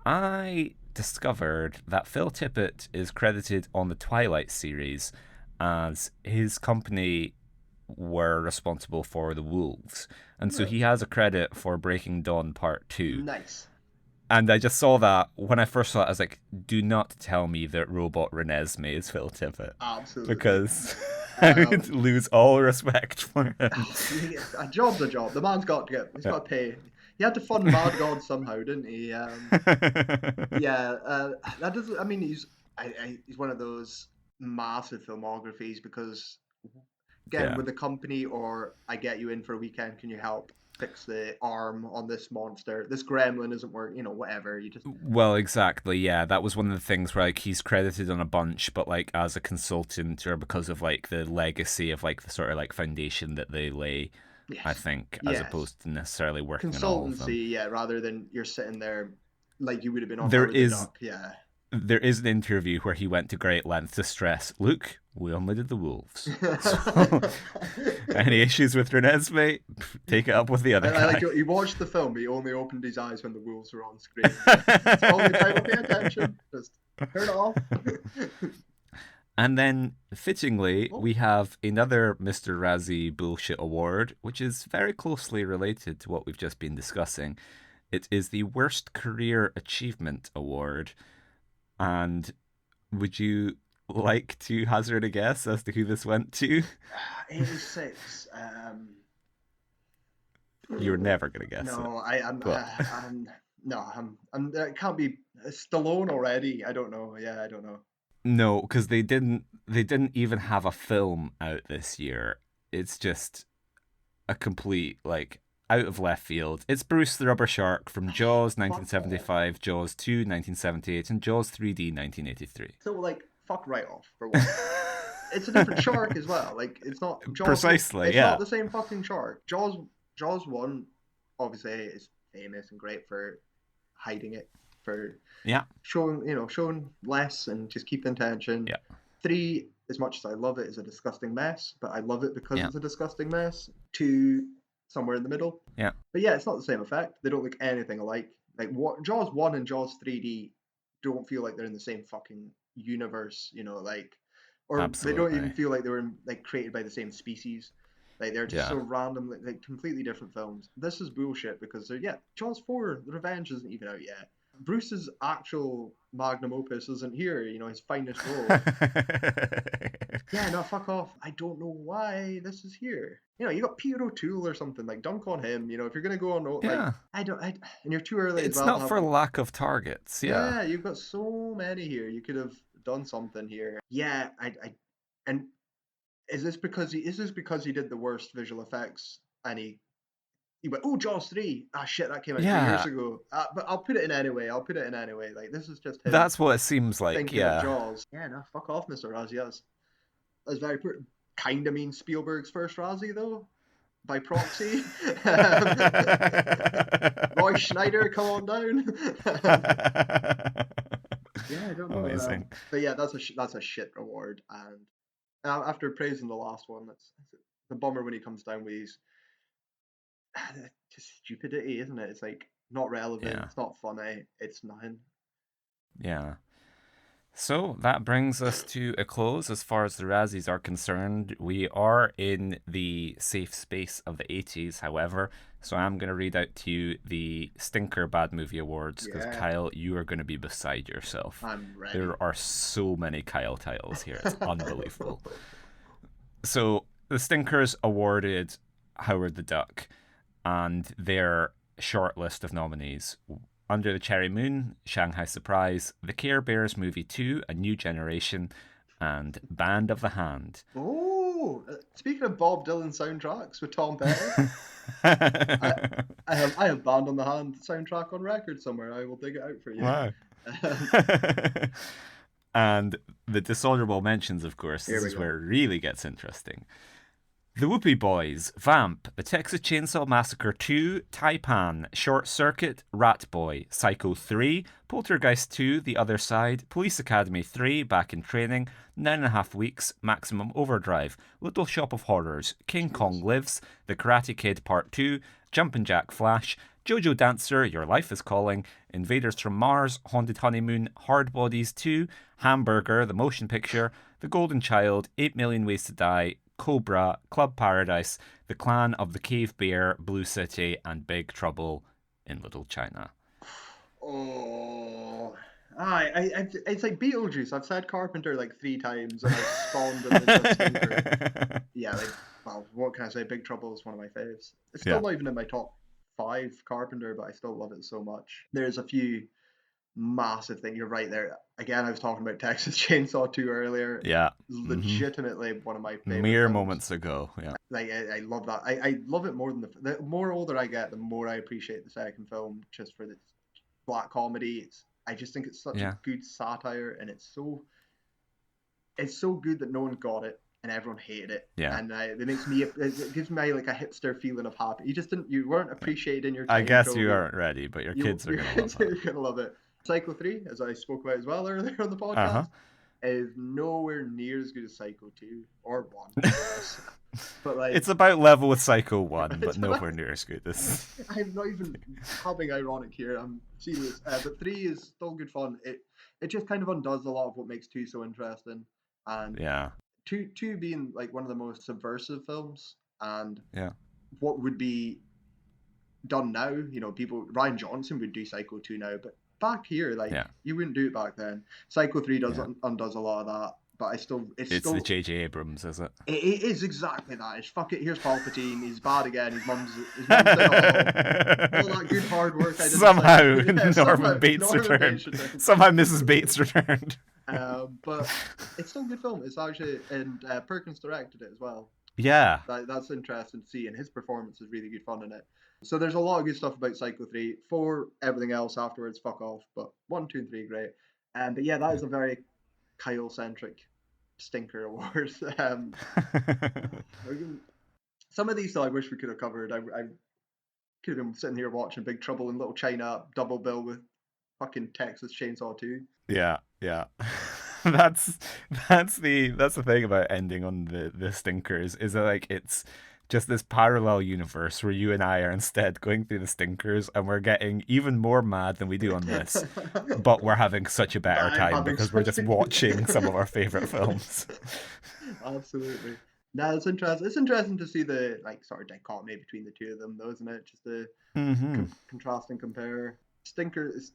I discovered that Phil Tippett is credited on the Twilight series as his company were responsible for the Wolves. And so he has a credit for Breaking Dawn Part 2. Nice. And I just saw that when I first saw it, I was like, do not tell me that Robot Renesmee is Phil Tippett. Absolutely. Because I would lose all respect for him. A job's a job. The man's got to get. He's Yeah. got to pay. He had to fund Mad God somehow, didn't he? Yeah. That doesn't. I mean, he's one of those massive filmographies because again, Yeah. with the company or I get you in for a weekend. Can you help fix the arm on this monster? This gremlin isn't working. Whatever. You just Well, exactly. Yeah, that was one of the things where like he's credited on a bunch, but like as a consultant or because of like the legacy of like the sort of like foundation that they lay, I yes, think, as yes. opposed to necessarily working on all of them. Consultancy, yeah, rather than you're sitting there like you would have been on There Howard the is Duck, yeah. there is an interview where he went to great lengths to stress, look, we only did the wolves. So, any issues with Renesmee, take it up with the other I like guy. he watched the film, he only opened his eyes when the wolves were on screen. It's the only time I pay attention. Just turn it off. And then, fittingly, Oh. we have another Mr. Razzie Bullshit Award, which is very closely related to what we've just been discussing. It is the Worst Career Achievement Award. And would you like to hazard a guess as to who this went to? 86. You're never going to guess it. No, But it can't be Stallone already. I don't know. Yeah, I don't know. no, because they didn't even have a film out this year. It's just a complete like out of left field. It's Bruce the Rubber Shark from Jaws 1975, Jaws 2 1978, and Jaws 3D 1983. So like fuck right off for one. It's a different shark as well. Like it's not Jaws. Precisely, It's yeah. not the same fucking shark. Jaws 1 obviously is famous and great for hiding it, for Yeah. showing less and just keeping tension. Yeah. 3, as much as I love it, is a disgusting mess, but I love it because Yeah. it's a disgusting mess. 2, somewhere in the middle. Yeah. But yeah, it's not the same effect. They don't look anything alike. Like what Jaws 1 and Jaws 3D don't feel like they're in the same fucking universe, like, or they don't even Absolutely. feel like they were like created by the same species. Like they're just Yeah. so random, like completely different films. This is bullshit because Jaws 4, The Revenge isn't even out yet. Bruce's actual magnum opus isn't here, his finest role. Yeah, no, fuck off. I don't know why this is here. You got Peter O'Toole or something, like dunk on him, if you're gonna go on like Yeah. and you're too early as It's well. not for lack of targets. Yeah, Yeah. you've got so many here. You could have done something here. Yeah, and is this because he did the worst visual effects and he went, oh, Jaws 3. Ah, shit, that came out 2 years Yeah. ago. But I'll put it in anyway. Like, this is just him That's what it seems like. thinking of Yeah. Jaws. Yeah, no, fuck off, Mr. Razzie. That's very poor. Kind of means Spielberg's first Razzie, though, by proxy. Roy Schneider, come on down. Yeah, I don't know. Amazing. But yeah, that's a shit reward. And after praising the last one, it's the bummer when he comes down with his just stupidity, isn't it? It's like not relevant. Yeah. It's not funny. It's nothing. Yeah. So that brings us to a close as far as the Razzies are concerned. We are in the safe space of the 80s, however. So I'm going to read out to you the Stinker Bad Movie Awards because, Yeah. Kyle, you are going to be beside yourself. I'm ready. There are so many Kyle titles here. It's unbelievable. So the Stinkers awarded Howard the Duck and their short list of nominees: Under the Cherry Moon, Shanghai Surprise, The Care Bears Movie 2, A New Generation, and Band of the Hand. Oh, speaking of Bob Dylan soundtracks with Tom Petty, I have Band on the Hand soundtrack on record somewhere. I will dig it out for you. Wow. And the dishonorable mentions, of course, Here this we is go. where it really gets interesting. The Whoopie Boys, Vamp, The Texas Chainsaw Massacre 2, Taipan, Short Circuit, Rat Boy, Psycho 3, Poltergeist 2, The Other Side, Police Academy 3, Back in Training, 9.5 Weeks, Maximum Overdrive, Little Shop of Horrors, King Kong Lives, The Karate Kid Part 2, Jumpin' Jack Flash, Jojo Dancer, Your Life is Calling, Invaders from Mars, Haunted Honeymoon, Hard Bodies 2, Hamburger, The Motion Picture, The Golden Child, 8 Million Ways to Die, Cobra, Club Paradise, The Clan of the Cave Bear, Blue City, and Big Trouble in Little China. Oh, it's like Beetlejuice. I've said Carpenter like 3 times, and I've spawned and it's a stinker. Yeah, like, well, what can I say? Big Trouble is one of my faves. It's still Yeah. not even in my top 5 Carpenter, but I still love it so much. There's a few massive things. You're right there. Again, I was talking about Texas Chainsaw 2 earlier. Yeah. Legitimately one of my favorite Mere films. moments ago. Yeah. Like I love that. I love it more than the more older I get, the more I appreciate the second film just for the black comedy. I just think it's such a good satire, and it's so good that no one got it and everyone hated it. Yeah. And it gives me like a hipster feeling of happy. You weren't appreciated in your time. I guess you aren't ready, but your kids are going to love it. You're gonna love it. Psycho 3, as I spoke about as well earlier on the podcast, is nowhere near as good as Psycho 2 or 1. I guess. But like, it's about level with Psycho 1, but nowhere near as good as. I'm not even having ironic here. I'm serious. But 3 is still good fun. It just kind of undoes a lot of what makes 2 so interesting. And yeah, 2 being like one of the most subversive films, and yeah, what would be done now. Ryan Johnson would do Psycho 2 now, but back here, like, you wouldn't do it back then. Psycho 3 undoes a lot of that. But it's still the J.J. Abrams, is it? It is exactly that. It's fuck it. Here's Palpatine. He's bad again. His mum's dead. All that good hard work. Somehow Norman Bates returned. Somehow Mrs. Bates returned. But it's still a good film. It's actually, and Perkins directed it as well. Yeah, that's interesting to see, and his performance is really good fun in it. So there's a lot of good stuff about Psycho 3. 4, everything else afterwards, fuck off. But 1, 2, and 3, great. But yeah, that is a very Kyle-centric stinker awards. Some of these though I wish we could have covered. I could have been sitting here watching Big Trouble in Little China double bill with fucking Texas Chainsaw 2. Yeah. that's the thing about ending on the stinkers, is that like it's just this parallel universe where you and I are instead going through the stinkers and we're getting even more mad than we do on this, but we're having such a better time because we're just watching some of our favorite films. Absolutely. No, it's interesting. It's interesting to see the sort of dichotomy between the two of them, though, isn't it? Just the contrast and compare. Stinkers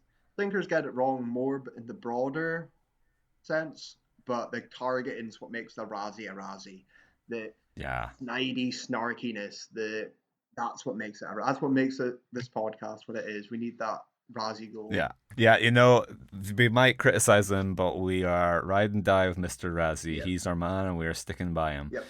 get it wrong more, but in the broader sense. But the targeting is what makes the Razzie a Razzie. The snidey snarkiness. That's what makes it. That's what makes this podcast what it is. We need that Razzie goal. Yeah. We might criticize him, but we are ride and die with Mr. Razzie. Yep. He's our man, and we are sticking by him. Yep.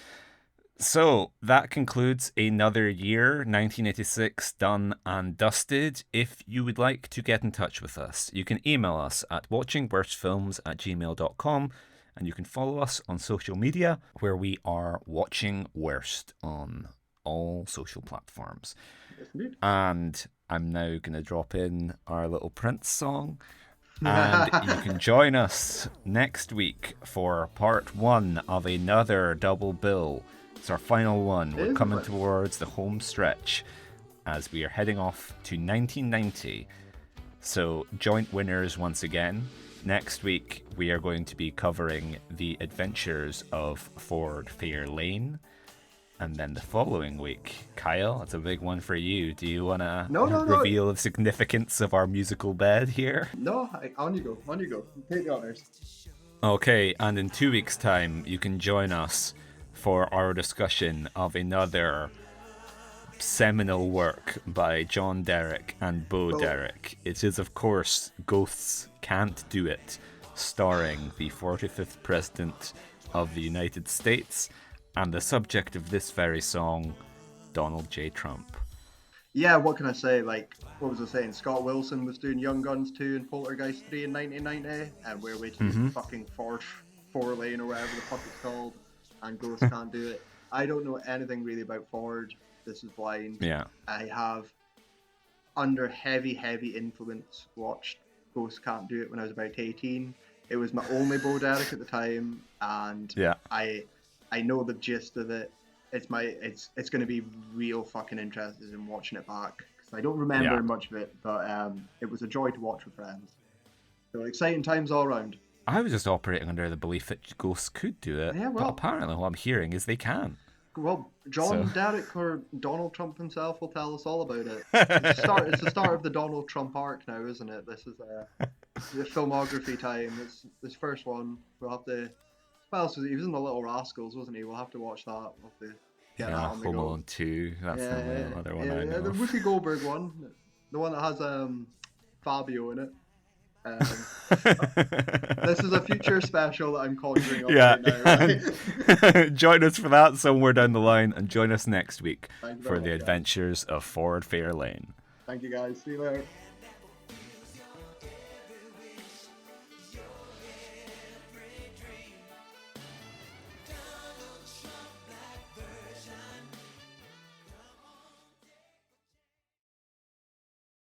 So that concludes another year, 1986, done and dusted. If you would like to get in touch with us, you can email us at watchingworstfilms@gmail.com, and you can follow us on social media, where we are Watching Worst on all social platforms. Yes, indeed. And I'm now going to drop in our little Prince song. And you can join us next week for part 1 of another double bill. It's our final one. We're coming towards the home stretch as we are heading off to 1990. So, joint winners once again. Next week, we are going to be covering the adventures of Ford Fairlane. And then the following week, Kyle, it's a big one for you. Do you want to reveal the significance of our musical bed here? No, on you go. Take the honors. Okay, and in 2 weeks' time, you can join us for our discussion of another seminal work by John Derek and Bo Derek. It is, of course, Ghosts Can't Do It, starring the 45th President of the United States and the subject of this very song, Donald J. Trump. Yeah, what can I say? What was I saying? Scott Wilson was doing Young Guns 2 and Poltergeist 3 in 1990, and we're waiting for fucking four lane or whatever the fuck it's called, and Ghosts Can't Do It. I don't know anything really about Ford. This is blind. Yeah. I have, under heavy influence, watched Ghosts Can't Do It when I was about 18. It was my only Bo Derek at the time, and I know the gist of it. It's going to be real fucking interested in watching it back, because I don't remember much of it, but it was a joy to watch with friends. So exciting times all around. I was just operating under the belief that ghosts could do it, but apparently what I'm hearing is they can. Well, So, John Derek or Donald Trump himself will tell us all about it. It's the start of the Donald Trump arc now, isn't it? This is the filmography time. It's this first one. We'll have to. What else was he? He was in the Little Rascals, wasn't he? We'll have to watch that. We'll have to get that yeah, on the Home go. Alone 2. That's the Yeah, only other one I yeah, know the of. Whoopi Goldberg one, the one that has Fabio in it. Um, this is a future special that I'm conjuring up Yeah, right now. Right? join us for that somewhere down the line, and join us next week Thank you very for the much, guys. adventures of Ford Fairlane. Thank you, guys. See you later.